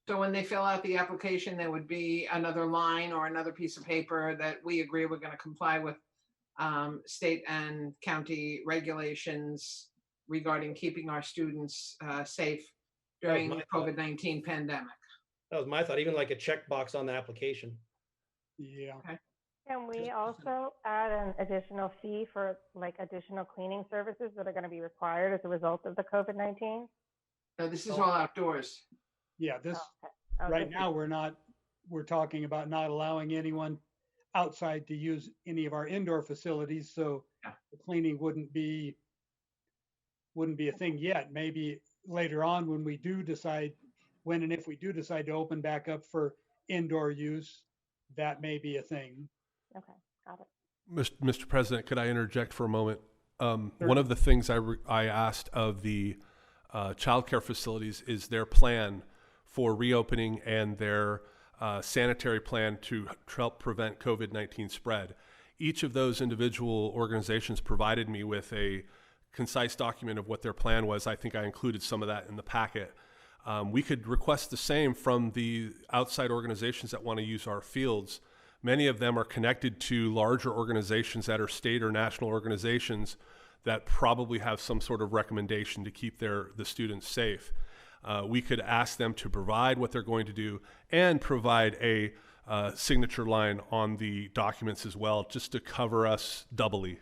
So when they fill out the application, there would be another line or another piece of paper that we agree we're going to comply with state and county regulations regarding keeping our students safe during the COVID-19 pandemic. That was my thought, even like a checkbox on the application. Yeah. Okay. Can we also add an additional fee for like additional cleaning services that are going to be required as a result of the COVID-19? No, this is all outdoors. Yeah, right now we're talking about not allowing anyone outside to use any of our indoor facilities. So the cleaning wouldn't be a thing yet. Maybe later on when we do decide, when and if we do decide to open back up for indoor use, that may be a thing. Okay, got it. Mr. President, could I interject for a moment? One of the things I asked of the childcare facilities is their plan for reopening and their sanitary plan to help prevent COVID-19 spread. Each of those individual organizations provided me with a concise document of what their plan was. I think I included some of that in the packet. We could request the same from the outside organizations that want to use our fields, Many of them are connected to larger organizations that are state or national organizations that probably have some sort of recommendation to keep the students safe. We could ask them to provide what they're going to do and provide a signature line on the documents as well, just to cover us doubly.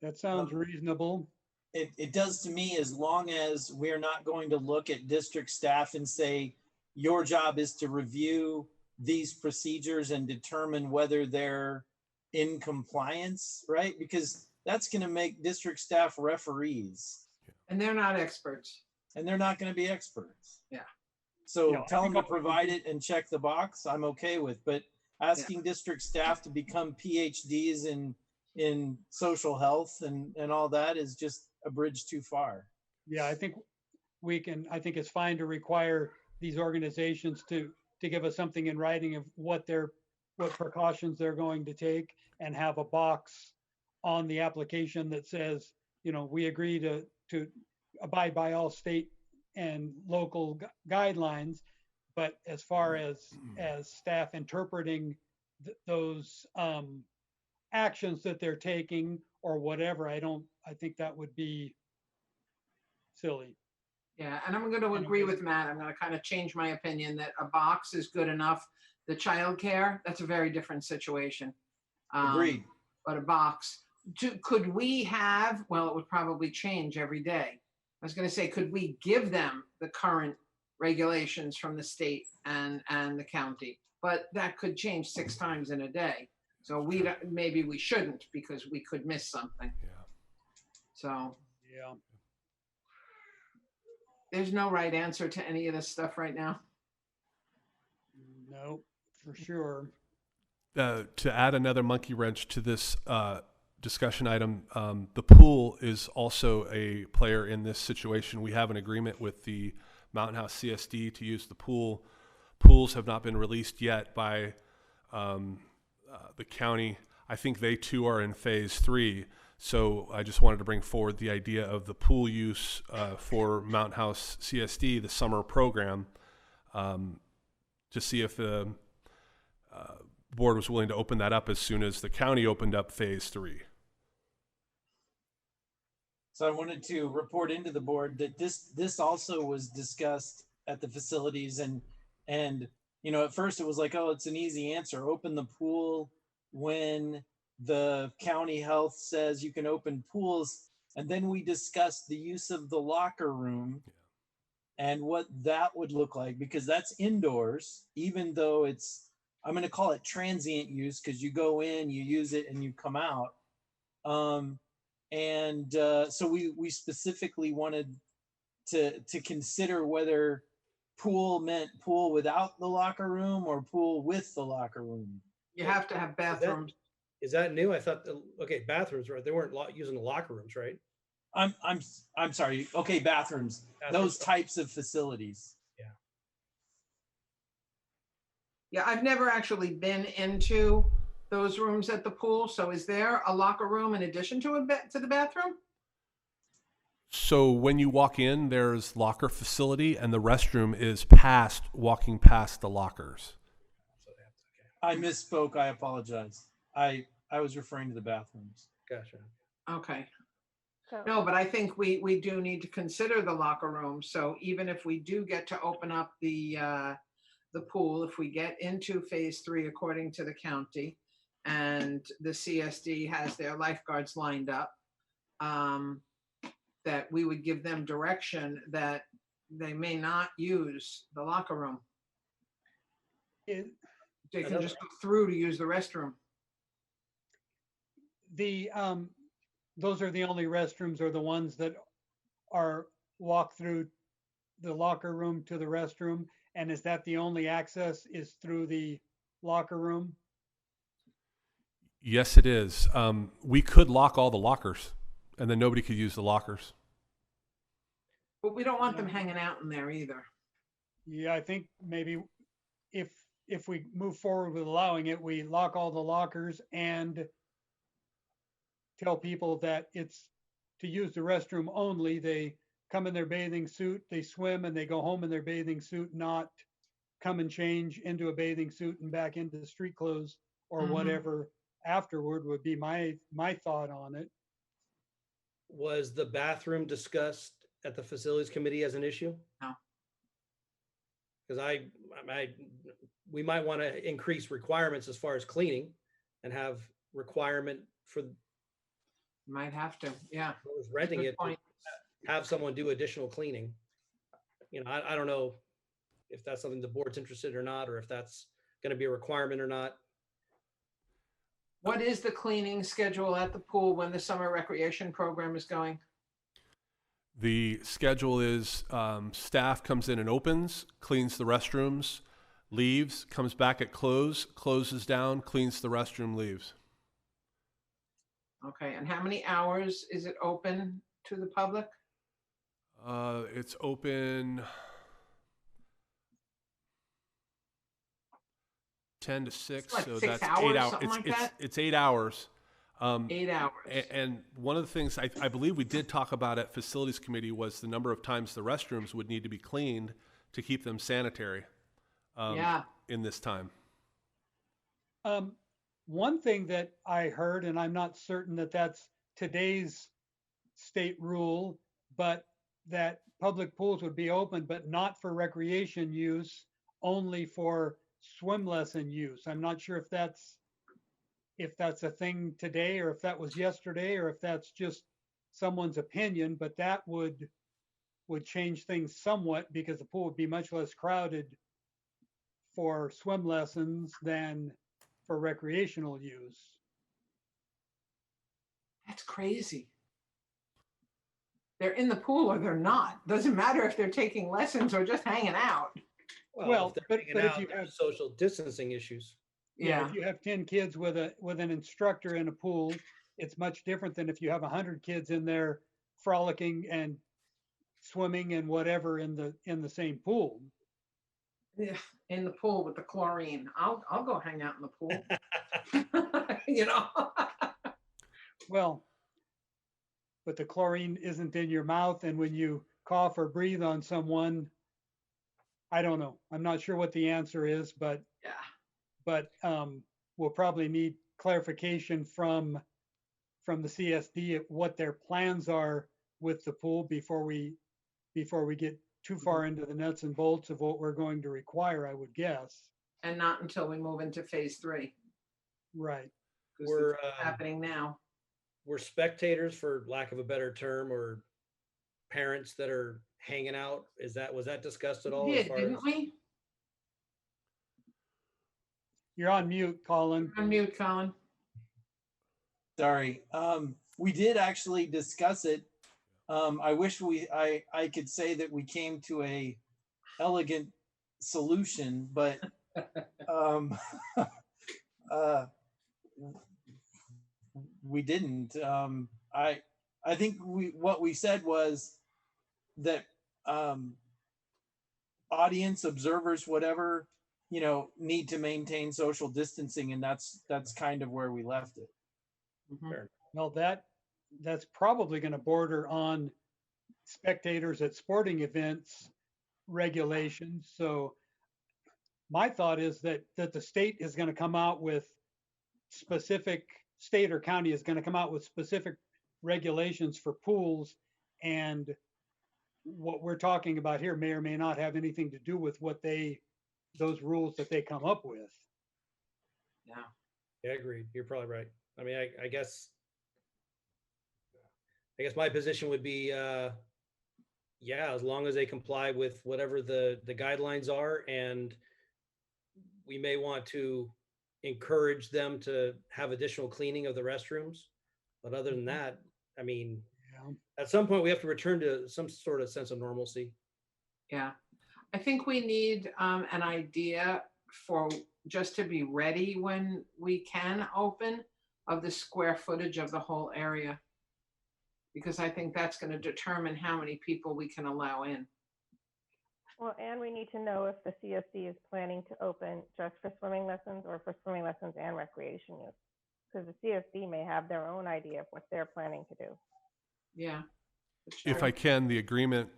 That sounds reasonable. It does to me, as long as we're not going to look at district staff and say, your job is to review these procedures and determine whether they're in compliance, right? Because that's going to make district staff referees. And they're not experts. And they're not going to be experts. Yeah. So tell them to provide it and check the box, I'm okay with. But asking district staff to become PhDs in social health and all that is just a bridge too far. Yeah, I think it's fine to require these organizations to give us something in writing of what precautions they're going to take, and have a box on the application that says, we agree to abide by all state and local guidelines. But as far as staff interpreting those actions that they're taking or whatever, I think that would be silly. Yeah, and I'm going to agree with Matt. I'm going to kind of change my opinion that a box is good enough. The childcare, that's a very different situation. Agreed. But a box, could we have, well, it would probably change every day. I was going to say, could we give them the current regulations from the state and the county? But that could change 6 times in a day. So maybe we shouldn't, because we could miss something. Yeah. So. Yeah. There's no right answer to any of this stuff right now. No, for sure. To add another monkey wrench to this discussion item, the pool is also a player in this situation. We have an agreement with the Mountain House CSD to use the pool. Pools have not been released yet by the county. I think they too are in phase 3. So I just wanted to bring forward the idea of the pool use for Mountain House CSD, the summer program, to see if the board was willing to open that up as soon as the county opened up phase 3. So I wanted to report into the board that this also was discussed at the facilities, and at first it was like, oh, it's an easy answer. Open the pool when the county health says you can open pools. And then we discussed the use of the locker room and what that would look like, because that's indoors, even though I'm going to call it transient use, because you go in, you use it, and you come out. So we specifically wanted to consider whether pool meant pool without the locker room or pool with the locker room. You have to have bathrooms. Is that new? I thought, bathrooms, right? They weren't using the locker rooms, right? I'm sorry. Okay, bathrooms. Those types of facilities. Yeah. Yeah, I've never actually been into those rooms at the pool. So is there a locker room in addition to the bathroom? So when you walk in, there's locker facility, and the restroom is walking past the lockers. I misspoke. I apologize. I was referring to the bathrooms. Gotcha. Okay. No, but I think we do need to consider the locker room. So even if we do get to open up the pool, if we get into phase 3 according to the county, and the CSD has their lifeguards lined up, that we would give them direction that they may not use the locker room. They can just go through to use the restroom. Those are the only restrooms, or the ones that are walk through the locker room to the restroom. And is that the only access is through the locker room? Yes, it is. We could lock all the lockers, and then nobody could use the lockers. But we don't want them hanging out in there either. Yeah, I think maybe if we move forward with allowing it, we lock all the lockers and tell people that it's to use the restroom only. They come in their bathing suit, they swim, and they go home in their bathing suit, not come and change into a bathing suit and back into street clothes or Mhm. whatever afterward would be my thought on it. Was the bathroom discussed at the facilities committee as an issue? No. Because we might want to increase requirements as far as cleaning and have requirement for Might have to, yeah. whoever's renting Good it, to point. have someone do additional cleaning. You know, I don't know if that's something the board's interested or not, or if that's going to be a requirement or not. What is the cleaning schedule at the pool when the summer recreation program is going? The schedule is staff comes in and opens, cleans the restrooms, leaves, comes back at close, closes down, cleans the restroom, leaves. Okay, and how many hours is it open to the public? It's open 10 to 6, like so 6 that's hours, 8 hours. something like that? It's 8 hours. 8 hours. And one of the things I believe we did talk about at facilities committee was the number of times the restrooms would need to be cleaned to keep them sanitary Yeah. in this time. One thing that I heard, and I'm not certain that that's today's state rule, but that public pools would be open, but not for recreation use, only for swim lesson use. I'm not sure if that's a thing today, or if that was yesterday, or if that's just someone's opinion, but that would change things somewhat, because the pool would be much less crowded for swim lessons than for recreational use. That's crazy. They're in the pool or they're not. Doesn't matter if they're taking lessons or just hanging out. Well, if they're but hanging if out, you there's have- social distancing issues. Yeah, if you have 10 kids with an instructor in a pool, it's much different than if you have 100 kids in there frolicking and swimming and whatever in the same pool. Yeah, in the pool with the chlorine. I'll go hang out in the pool. You know. Well, but the chlorine isn't in your mouth, and when you cough or breathe on someone, I don't know. I'm not sure what the answer is, but we'll probably need clarification from the CSD at what their plans are with the pool before we get too far into the nuts and bolts of what we're going to require, I would guess. And not until we move into phase 3. Right. Because We're it's happening now. We're spectators, for lack of a better term, or parents that are hanging out. Was that discussed at all? We as did, far didn't as- we? You're on mute, Colin. Unmute, Colin. Sorry. We did actually discuss it. I wish I could say that we came to a elegant solution, but we didn't. I think what we said was that audience observers, whatever, need to maintain social distancing, and that's kind of where we left it. Mhm. Well, that's probably going to border on spectators at sporting events regulations. So my thought is that the state is going to come out with state or county is going to come out with specific regulations for pools, and what we're talking about here may or may not have anything to do with those rules that they come up with. Yeah. Yeah, agreed. You're probably right. I mean, I guess my position would be, yeah, as long as they comply with whatever the guidelines are, and we may want to encourage them to have additional cleaning of the restrooms. But other than that, I mean, at some point we have to return to some sort of sense of normalcy. Yeah. I think we need an idea for just to be ready when we can open, of the square footage of the whole area. Because I think that's going to determine how many people we can allow in. Well, and we need to know if the CSD is planning to open just for swimming lessons or for swimming lessons and recreation use. Because the CSD may have their own idea of what they're planning to do. Yeah. If I can, the agreement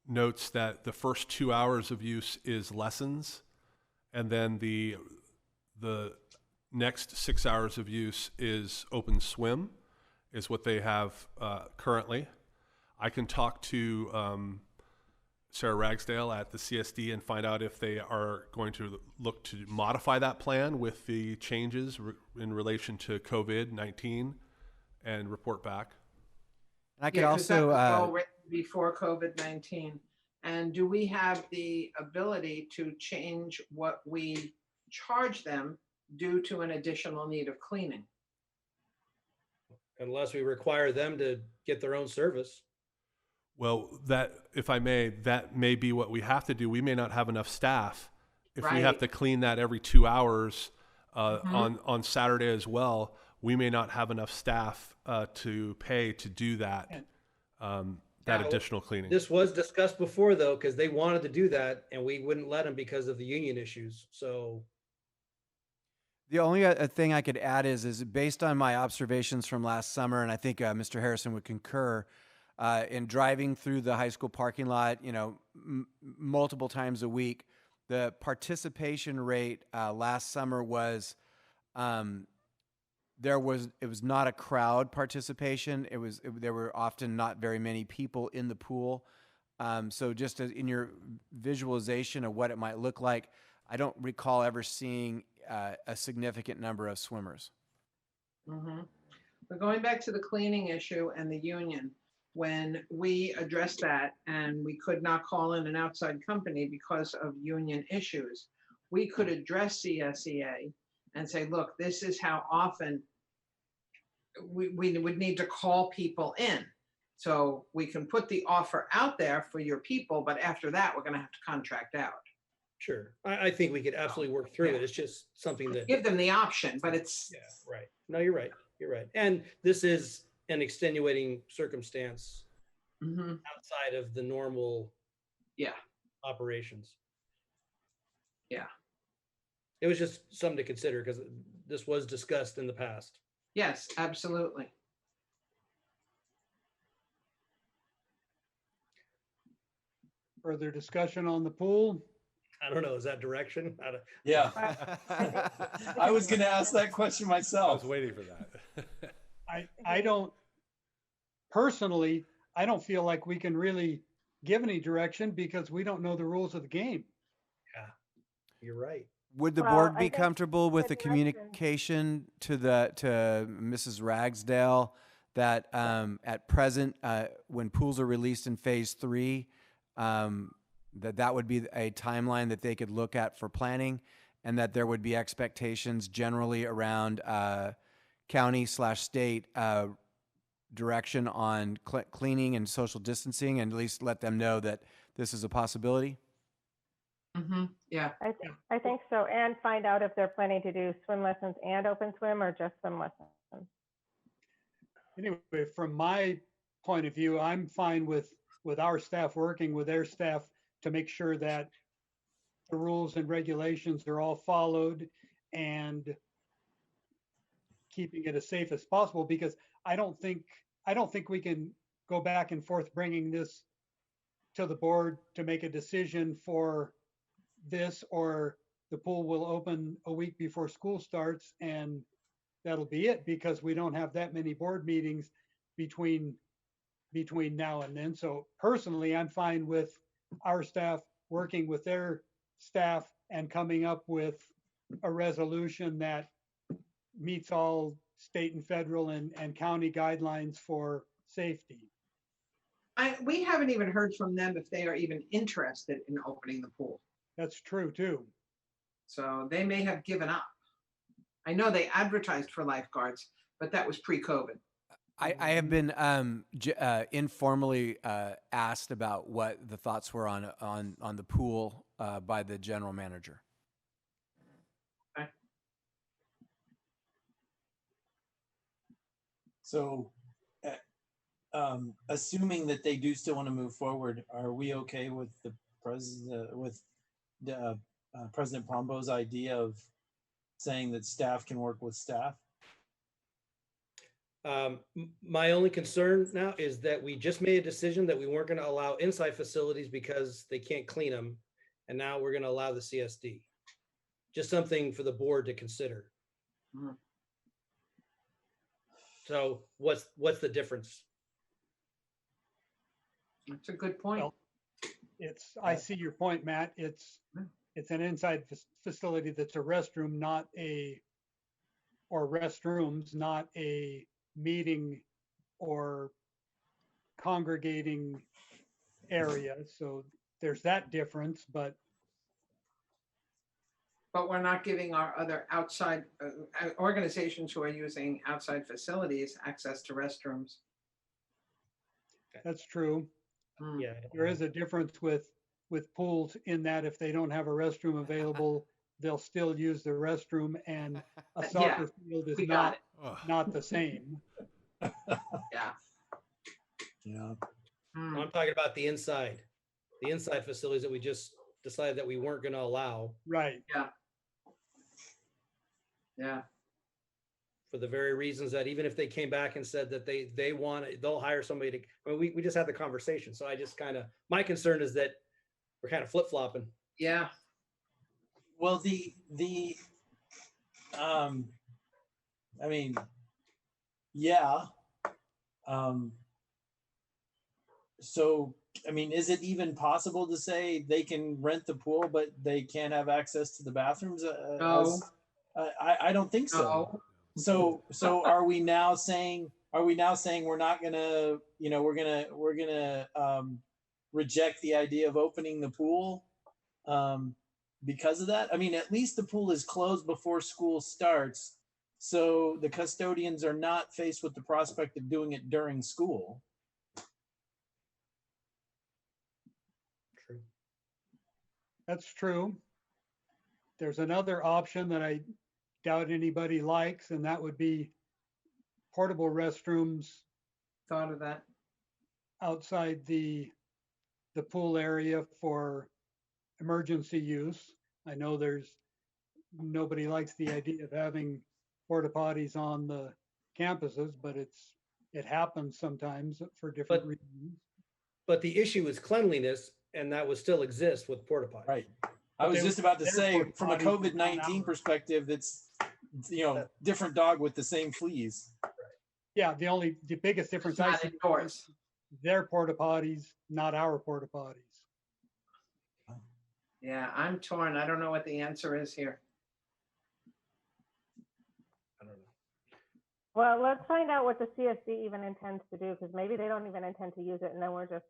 notes that the first 2 hours of use is lessons, and then the next 6 hours of use is open swim, is what they have currently. I can talk to Sarah Ragsdale at the CSD and find out if they are going to look to modify that plan with the changes in relation to COVID-19 and report back. And I could Yeah, 'cause that also was all written before COVID-19. And do we have the ability to change what we charge them due to an additional need of cleaning? Unless we require them to get their own service. Well, that, if I may, that may be what we have to do. We may not have enough staff. If we have Right. to clean that every 2 hours Mhm. on Saturday as well, we may not have enough staff to pay to do that that Now, additional cleaning. This was discussed before though, because they wanted to do that and we wouldn't let them because of the union issues. So the only thing I could add is based on my observations from last summer, and I think Mr. Harrison would concur, in driving through the high school parking lot, multiple times a week, the participation rate last summer was, it was not a crowd participation. There were often not very many people in the pool. So just in your visualization of what it might look like, I don't recall ever seeing a significant number of swimmers. Mhm. But going back to the cleaning issue and the union, when we addressed that and we could not call in an outside company because of union issues, we could address CSEA and say, look, this is how often we would need to call people in. So we can put the offer out there for your people, but after that, we're going to have to contract out. sure, I think we could absolutely work through Yeah. it. It's just something that, Give them the option, but it's, yeah, right. No, you're right. You're right. And this is an extenuating circumstance Mhm. outside of the normal Yeah. operations. Yeah. It was just something to consider because this was discussed in the past. Yes, absolutely. Further discussion on the pool? I don't know, is that direction? Yeah. I was going to ask that question I was myself. waiting for that. I don't, personally, I don't feel like we can really give any direction because we don't know the rules of the game. Yeah, you're right. Would the Well, board I be think comfortable with the the direction- communication to Mrs. Ragsdale that at present, when pools are released in phase 3, that would be a timeline that they could look at for planning, and that there would be expectations generally around county/state direction on cleaning and social distancing, and at least let them know that this is a possibility? Yeah. I think so, and find out if they're planning to do swim lessons and open swim or just swim lessons. Anyway, from my point of view, I'm fine with our staff working with their staff to make sure that the rules and regulations are all followed and keeping it as safe as possible, because I don't think we can go back and forth bringing this to the board to make a decision for this, or the pool will open a week before school starts and that'll be it, because we don't have that many board meetings between now and then. So personally, I'm fine with our staff working with their staff and coming up with a resolution that meets all state and federal and county guidelines for safety. We haven't even heard from them if they are even interested in opening the pool. That's true too. So they may have given up. I know they advertised for lifeguards, but that was pre-COVID. I have been informally asked about what the thoughts were on the pool by the general manager. Okay. So, assuming that they do still want to move forward, are we okay with the President Pombo's idea of saying that staff can work with staff? My only concern now is that we just made a decision that we weren't going to allow inside facilities because they can't clean them. And now we're going to allow the CSD. Just something for the board to consider. Mhm. So what's the difference? That's a good point. Well, I see your point, Matt. It's an inside facility that's a restroom, or restrooms, not a meeting or congregating area. So there's that difference, but We're not giving our other outside organizations who are using outside facilities access to restrooms. that's true. Hmm. Yeah. There is a difference with pools in that if they don't have a restroom available, they'll still use the restroom, and a soccer field is we got not the same. Yeah. Yeah. Hmm. I'm talking about the inside facilities that we just decided that we weren't going to allow Right. Yeah. for the very reasons that even if they came back and said that they'll hire somebody to, I mean, we just had the conversation. So I just my concern is that we're kind of flip-flopping. Yeah. Well, I mean, yeah. So, I mean, is it even possible to say they can rent the pool, but they can't have access to the bathrooms? No. I don't think so. No. So are we now saying we're not gonna, we're gonna reject the idea of opening the pool because of that? I mean, at least the pool is closed before school starts, so the custodians are not faced with the prospect of doing it during school. True. That's true. There's another option that I doubt anybody likes, and that would be portable restrooms Thought of that. outside the pool area for emergency use. I know nobody likes the idea of having porta potties on the campuses, but it happens sometimes for different reasons. But the issue is cleanliness, and that would still exist with porta potties. Right. I was just about to say, from a porta potties COVID-19 perspective, it's, different dog with the same fleas. Yeah, the biggest difference I Not see indoors. is their porta potties, not our porta potties. Yeah, I'm torn. I don't know what the answer is here. I don't know. Well, let's find out what the CSD even intends to do, because maybe they don't even intend to use it, and then we're just,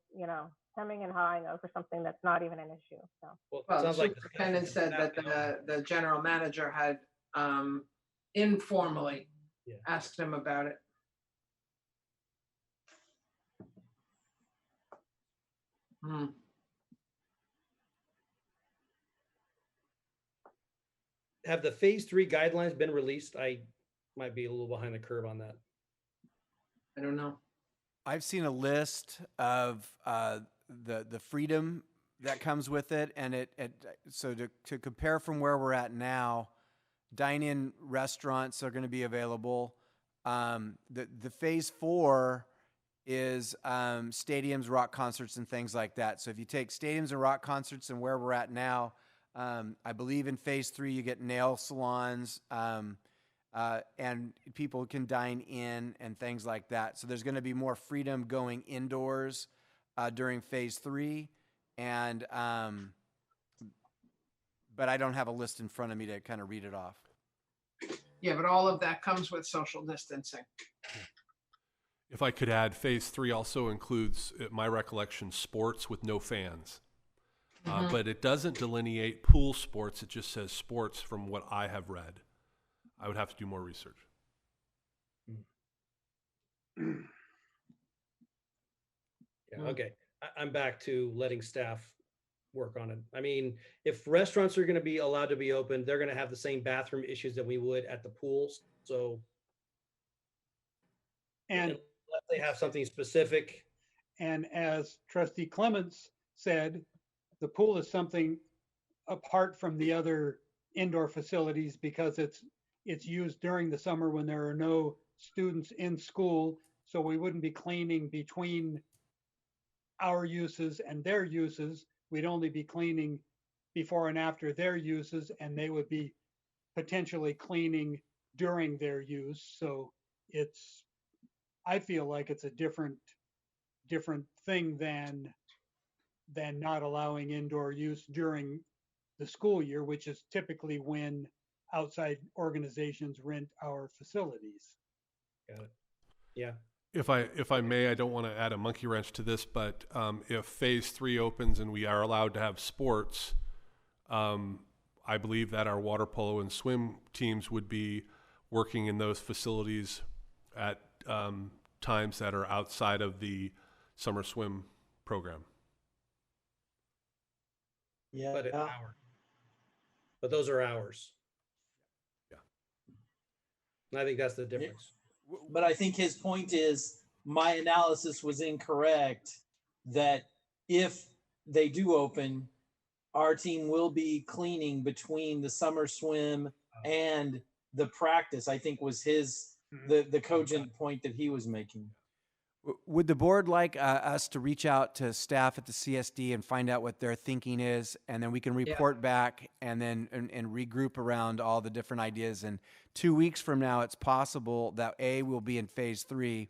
hemming and hawing over something that's not even an issue. So. Well, it Well, the sounds like superintendent said that the general manager had informally asked him about it. Hmm. Have the phase 3 guidelines been released? I might be a little behind the curve on that. I don't know. I've seen a list of the freedom that comes with it, and so to compare from where we're at now, dine-in restaurants are going to be available. The phase 4 is stadiums, rock concerts, and things like that. So if you take stadiums and rock concerts and where we're at now, I believe in phase 3 you get nail salons, and people can dine in and things like that. So there's going to be more freedom going indoors during phase 3, and but I don't have a list in front of me to kind of read it off. Yeah, but all of that comes with social distancing. If I could add, phase 3 also includes, my recollection, sports with no fans. But it doesn't delineate pool sports. It just says sports from what I have read. I would have to do more research. Yeah, okay. I'm back to letting staff work on it. I mean, if restaurants are going to be allowed to be open, they're going to have the same bathroom issues that we would at the pools. So, And unless they have something specific. And as Trustee Clements said, the pool is something apart from the other indoor facilities because it's used during the summer when there are no students in school, so we wouldn't be cleaning between our uses and their uses. We'd only be cleaning before and after their uses, and they would be potentially cleaning during their use. So it's, I feel like it's a different thing than not allowing indoor use during the school year, which is typically when outside organizations rent our facilities. Got it. Yeah. If I may, I don't want to add a monkey wrench to this, but if phase 3 opens and we are allowed to have sports, I believe that our water polo and swim teams would be working in those facilities at times that are outside of the summer swim program. Yeah. But an hour. But those are hours. Yeah. And I think that's the difference. But I think his point is my analysis was incorrect, that if they do open, our team will be cleaning between the summer swim and the practice, I think was the cogent point that he was making. Would the board like us to reach out to staff at the CSD and find out what their thinking is, and then we can report back and then and regroup around all the different ideas? And 2 weeks from now, it's possible that A, we'll be in phase 3,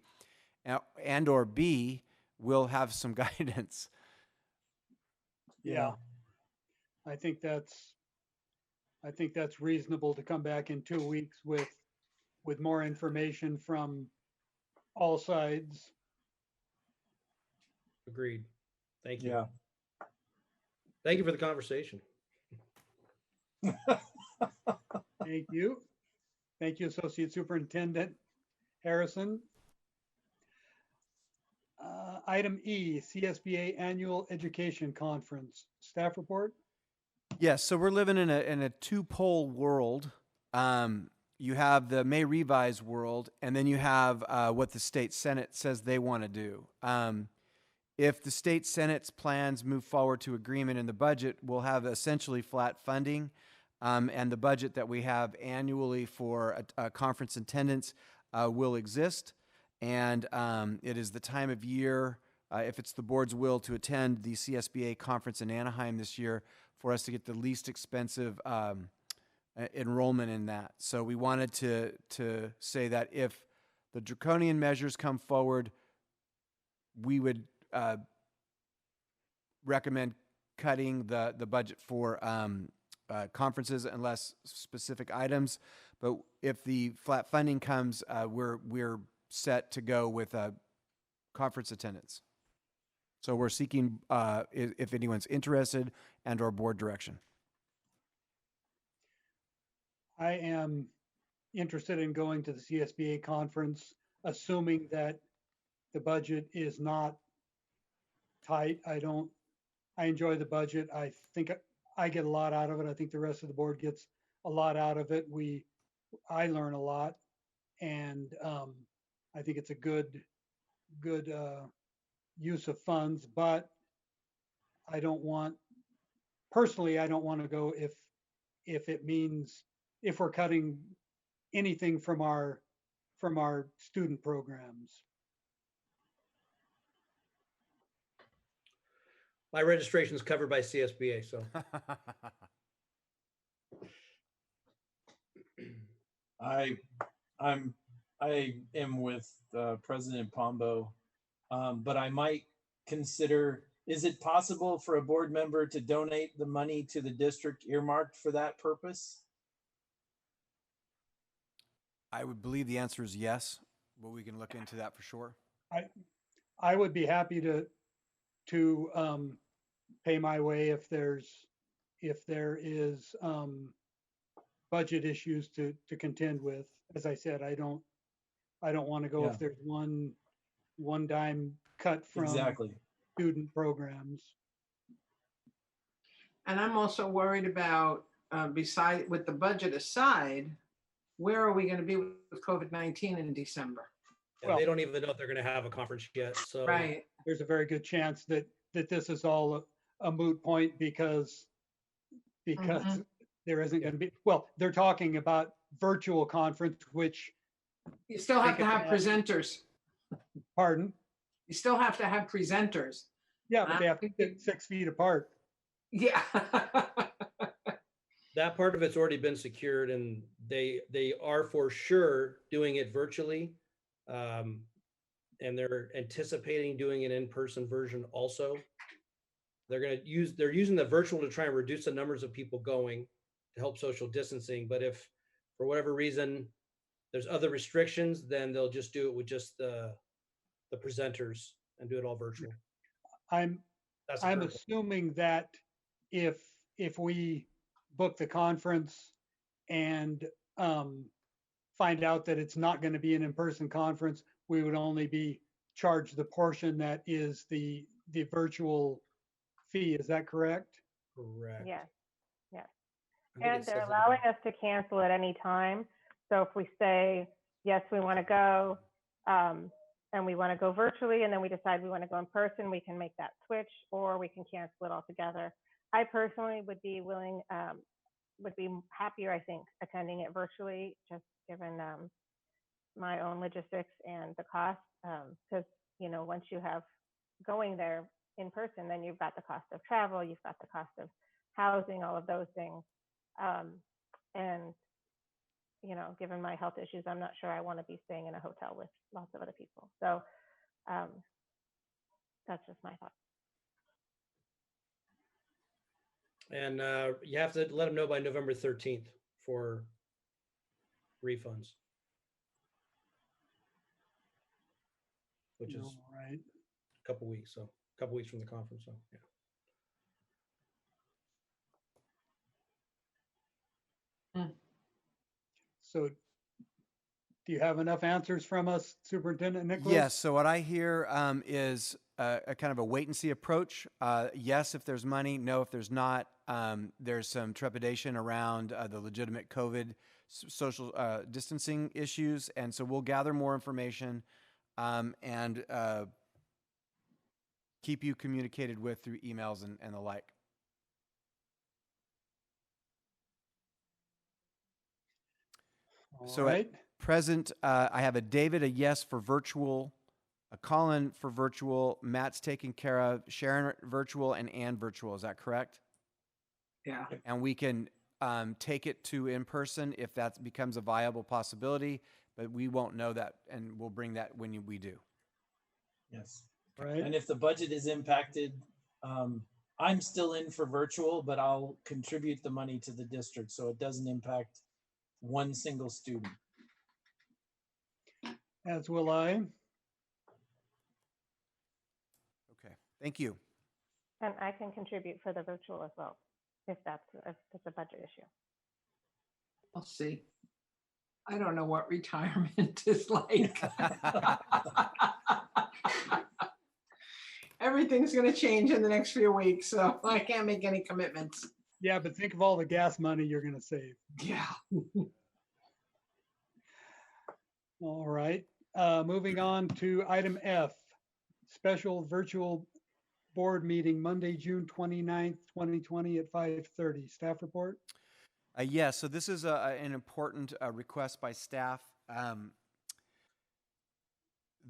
and or B, we'll have some guidance. Yeah. I think that's reasonable to come back in 2 weeks with more information from all sides. Agreed. Thank you. Yeah. Thank you for the conversation. Thank you. Thank you, Associate Superintendent Harrison. Item E, CSBA Annual Education Conference. Staff report? Yes, so we're living in a two-pole world. You have the May Revise world, and then you have what the state Senate says they want to do. If the state Senate's plans move forward to agreement in the budget, we'll have essentially flat funding, and the budget that we have annually for a conference attendance will exist. And it is the time of year, if it's the board's will, to attend the CSBA conference in Anaheim this year for us to get the least expensive enrollment in that. So we wanted to say that if the draconian measures come forward, we would recommend cutting the budget for conferences unless specific items. But if the flat funding comes, we're set to go with conference attendance. So we're seeking, if anyone's interested, and or board direction. I am interested in going to the CSBA conference, assuming that the budget is not tight. I enjoy the budget. I think I get a lot out of it. I think the rest of the board gets a lot out of it. I learn a lot, and I think it's a good use of funds, but I don't want to go if it means, if we're cutting anything from our student programs. My registration is covered by CSBA, so. I am with President Pombo, but I might consider, is it possible for a board member to donate the money to the district earmarked for that purpose? I would believe the answer is yes, but we can look into that for sure. I would be happy to pay my way if there is budget issues to contend with. As I said, I don't want to go if there's one dime cut from student programs. And I'm also worried about, with the budget aside, where are we going to be with COVID-19 in December? Yeah, they don't even know if they're going to have a conference yet. So right. There's a very good chance that this is all a moot point because there isn't going to be, well, they're talking about virtual conference, which You still have to Take it have down. presenters. Pardon? You still have to have presenters. Yeah, but they have to sit 6 feet apart. Yeah. That part of it's already been secured, and they are for sure doing it virtually. And they're anticipating doing an in-person version also. They're using the virtual to try and reduce the numbers of people going to help social distancing. But if for whatever reason there's other restrictions, then they'll just do it with just the presenters and do it all virtual. I'm That's the I'm current- assuming that if we book the conference and find out that it's not going to be an in-person conference, we would only be charged the portion that is the virtual fee. Is that correct? Correct. Yes, yes. I think it And they're says it allowing us to cancel at any time. So if we say, yes, we want to go, and we want to go virtually, and then we decide we want to go in person, we can make that switch, or we can cancel it altogether. I personally would be willing, would be happier, I think, attending it virtually, just given my own logistics and the cost. Because, you know, once you have going there in person, then you've got the cost of travel, you've got the cost of housing, all of those things. And, you know, given my health issues, I'm not sure I want to be staying in a hotel with lots of other people. So that's just my thought. And you have to let them know by November 13th for refunds, which is All right. a couple weeks. So a couple weeks from the conference. So yeah. So do you have enough answers from us, Superintendent Nicholas? Yes. So what I hear is a kind of a wait and see approach. Yes, if there's money. No, if there's not. There's some trepidation around the legitimate COVID social distancing issues, and so we'll gather more information and keep you communicated with through emails and the like. All So right. at present, I have a David, a yes for virtual, a Colin for virtual, Matt's taken care of, Sharon virtual, and Ann virtual. Is that correct? Yeah. And we can take it to in person if that becomes a viable possibility, but we won't know that, and we'll bring that when we do. Yes. Right. And if the budget is impacted, I'm still in for virtual, but I'll contribute the money to the district so it doesn't impact one single student. As will I. Okay. Thank you. And I can contribute for the virtual as well, if it's a budget issue. I'll see. I don't know what retirement is like. Everything's going to change in the next few weeks, so I can't make any commitments. Yeah, but think of all the gas money you're going to save. Yeah. All right. Moving on to item F, special virtual board meeting Monday, June 29th, 2020 at 5:30. Staff report? Yes, so this is an important request by staff.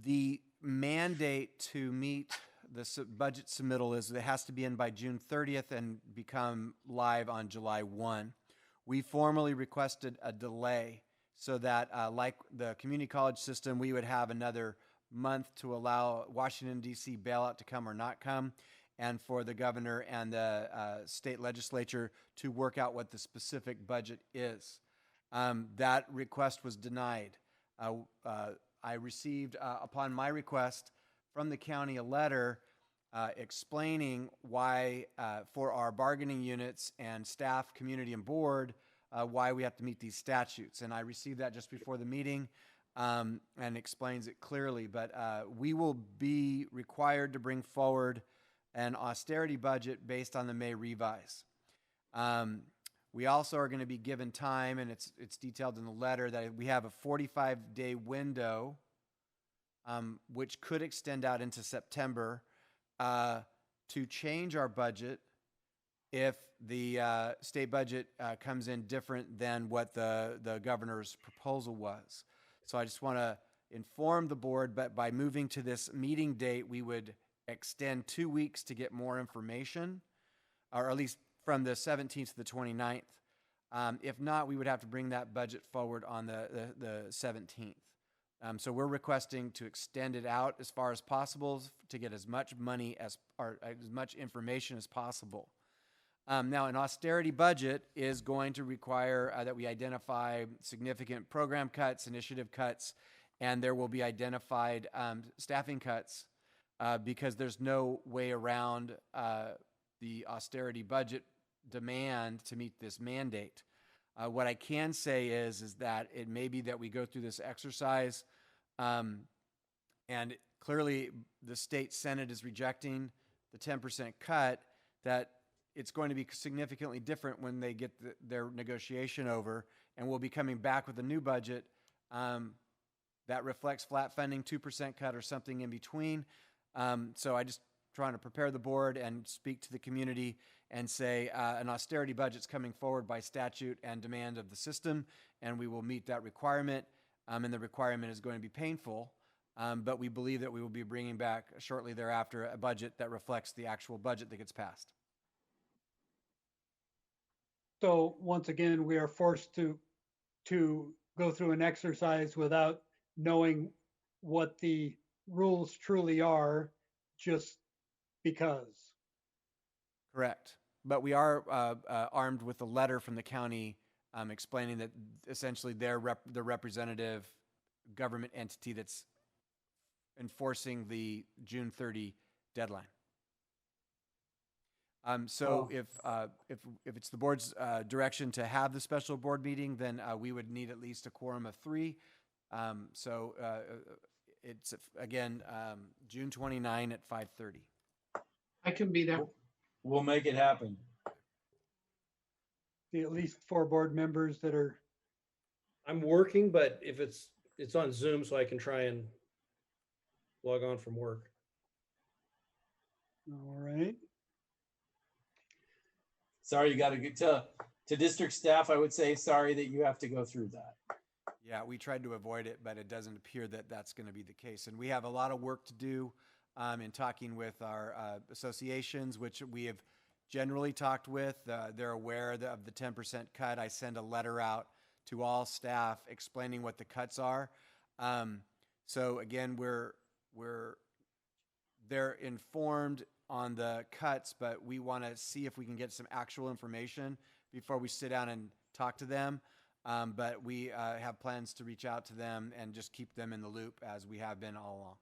The mandate to meet the budget submittal is it has to be in by June 30th and become live on July 1. We formally requested a delay so that, like the community college system, we would have another month to allow Washington, D.C. bailout to come or not come, and for the governor and the state legislature to work out what the specific budget is. That request was denied. I received, upon my request from the county, a letter explaining why, for our bargaining units and staff, community, and board, why we have to meet these statutes. And I received that just before the meeting and explains it clearly. But we will be required to bring forward an austerity budget based on the May revise. We also are going to be given time, and it's detailed in the letter, that we have a 45-day window, which could extend out into September, to change our budget if the state budget comes in different than what the governor's proposal was. So I just want to inform the board, but by moving to this meeting date, we would extend 2 weeks to get more information, or at least from the 17th to the 29th. If not, we would have to bring that budget forward on the 17th. So we're requesting to extend it out as far as possible to get as much money or as much information as possible. Now, an austerity budget is going to require that we identify significant program cuts, initiative cuts, and there will be identified staffing cuts because there's no way around the austerity budget demand to meet this mandate. What I can say is that it may be that we go through this exercise, and clearly the state Senate is rejecting the 10% cut, that it's going to be significantly different when they get their negotiation over, and we'll be coming back with a new budget that reflects flat funding, 2% cut, or something in between. So I just trying to prepare the board and speak to the community and say an austerity budget's coming forward by statute and demand of the system, and we will meet that requirement, and the requirement is going to be painful, but we believe that we will be bringing back shortly thereafter a budget that reflects the actual budget that gets passed. So once again, we are forced to go through an exercise without knowing what the rules truly are, just because. Correct. But we are armed with a letter from the county explaining that essentially they're the representative government entity that's enforcing the June 30 deadline. So if it's the board's direction to have the special board meeting, then we would need at least a quorum of 3. So it's again June 29 at 5:30. I can be there. We'll make it happen. The at least 4 board members that are. I'm working, but if it's on Zoom, so I can try and log on from work. All right. Sorry, you got to get to district staff. I would say sorry that you have to go through that. Yeah, we tried to avoid it, but it doesn't appear that that's going to be the case. And we have a lot of work to do in talking with our associations, which we have generally talked with. They're aware of the 10% cut. I send a letter out to all staff explaining what the cuts are. So again, they're informed on the cuts, but we want to see if we can get some actual information before we sit down and talk to them. But we have plans to reach out to them and just keep them in the loop as we have been all along.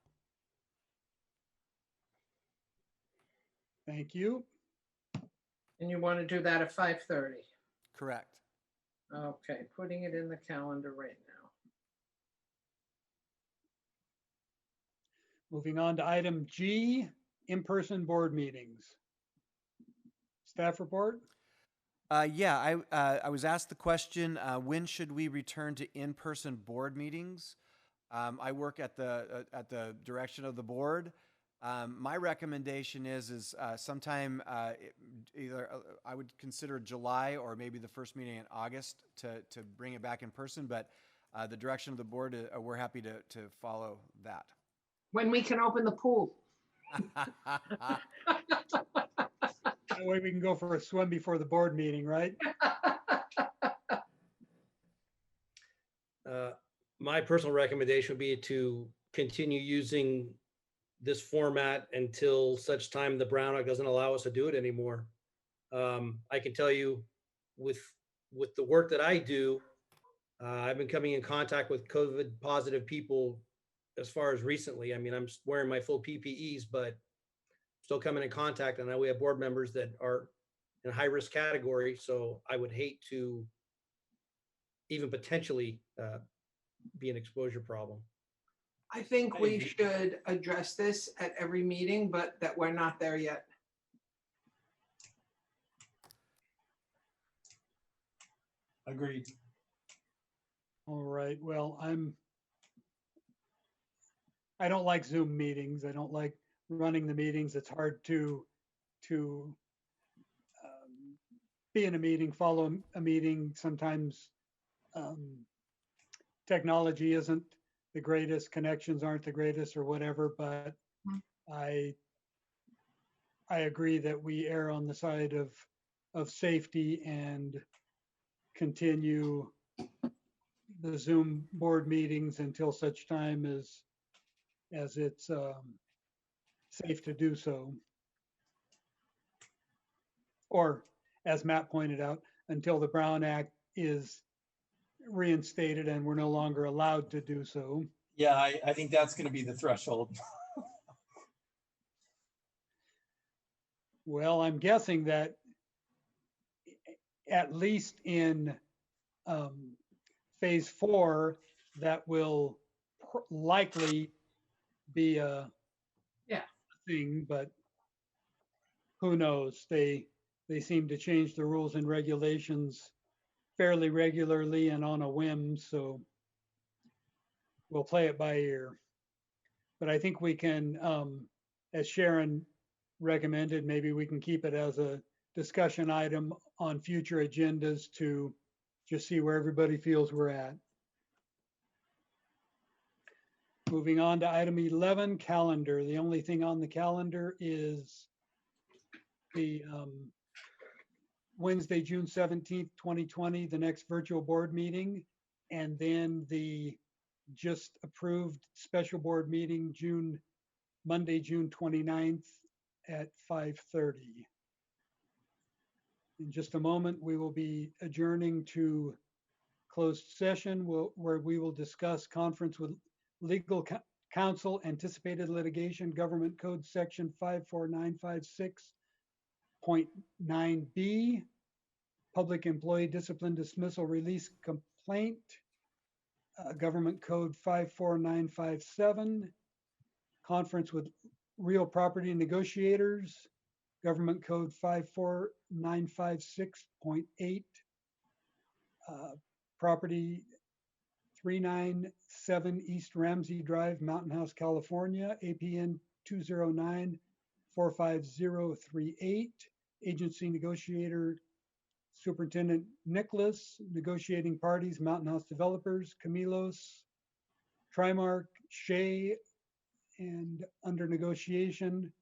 Thank you. And you want to do that at 5:30? Correct. Okay, putting it in the calendar right now. Moving on to item G, in-person board meetings. Staff report? Yeah, I was asked the question, when should we return to in-person board meetings? I work at the direction of the board. My recommendation is sometime either I would consider July or maybe the first meeting in August to bring it back in person. But the direction of the board, we're happy to follow that. When we can open the pool. That way we can go for a swim before the board meeting, right? My personal recommendation would be to continue using this format until such time the Brown Act doesn't allow us to do it anymore. I can tell you with the work that I do, I've been coming in contact with COVID positive people as far as recently. I mean, I'm wearing my full PPEs, but still coming in contact. And I know we have board members that are in a high risk category. So I would hate to even potentially be an exposure problem. I think we should address this at every meeting, but that we're not there yet. Agreed. All right, well, I don't like Zoom meetings. I don't like running the meetings. It's hard to be in a meeting, follow a meeting. Sometimes technology isn't the greatest, connections aren't the greatest or whatever, but I agree that we err on the side of safety and continue the Zoom board meetings until such time as it's safe to do so. Or, as Matt pointed out, until the Brown Act is reinstated and we're no longer allowed to do so. Yeah, I think that's going to be the threshold. Well, I'm guessing that at least in phase 4, that will likely be a thing, but who knows? They seem to change the rules and regulations fairly regularly and on a whim, so we'll play it by ear. But I think we can, as Sharon recommended, maybe we can keep it as a discussion item on future agendas to just see where everybody feels we're at. Moving on to item 11, calendar. The only thing on the calendar is the Wednesday, June 17th, 2020, the next virtual board meeting, and then the just approved special board meeting Monday, June 29th at 5:30. In just a moment, we will be adjourning to closed session where we will discuss conference with legal counsel, anticipated litigation, government code section 54956.9B, public employee discipline dismissal release complaint, government code 54957, conference with real property negotiators, government code 54956.8, property 397 East Ramsey Drive, Mountain House, California, APN 209-45038, agency negotiator Superintendent Nicholas, negotiating parties, Mountain House Developers, Camilos, Trimark, Shea, and under negotiation,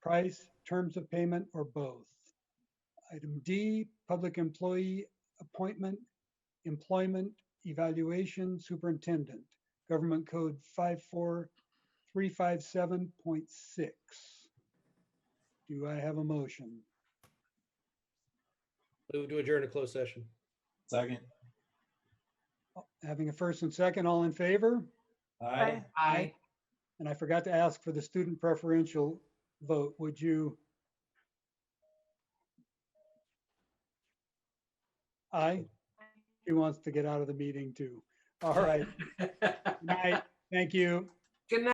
price, terms of payment, or both. Item D, public employee appointment, employment, evaluation, superintendent, government code 54357.6. Do I have a motion? Move to adjourn to closed session. Second. Having a first and second, all in favor? Aye. Aye. And I forgot to ask for the student preferential vote. Would you? Aye. He wants to get out of the meeting too. All right. Good night. Thank you. Good night.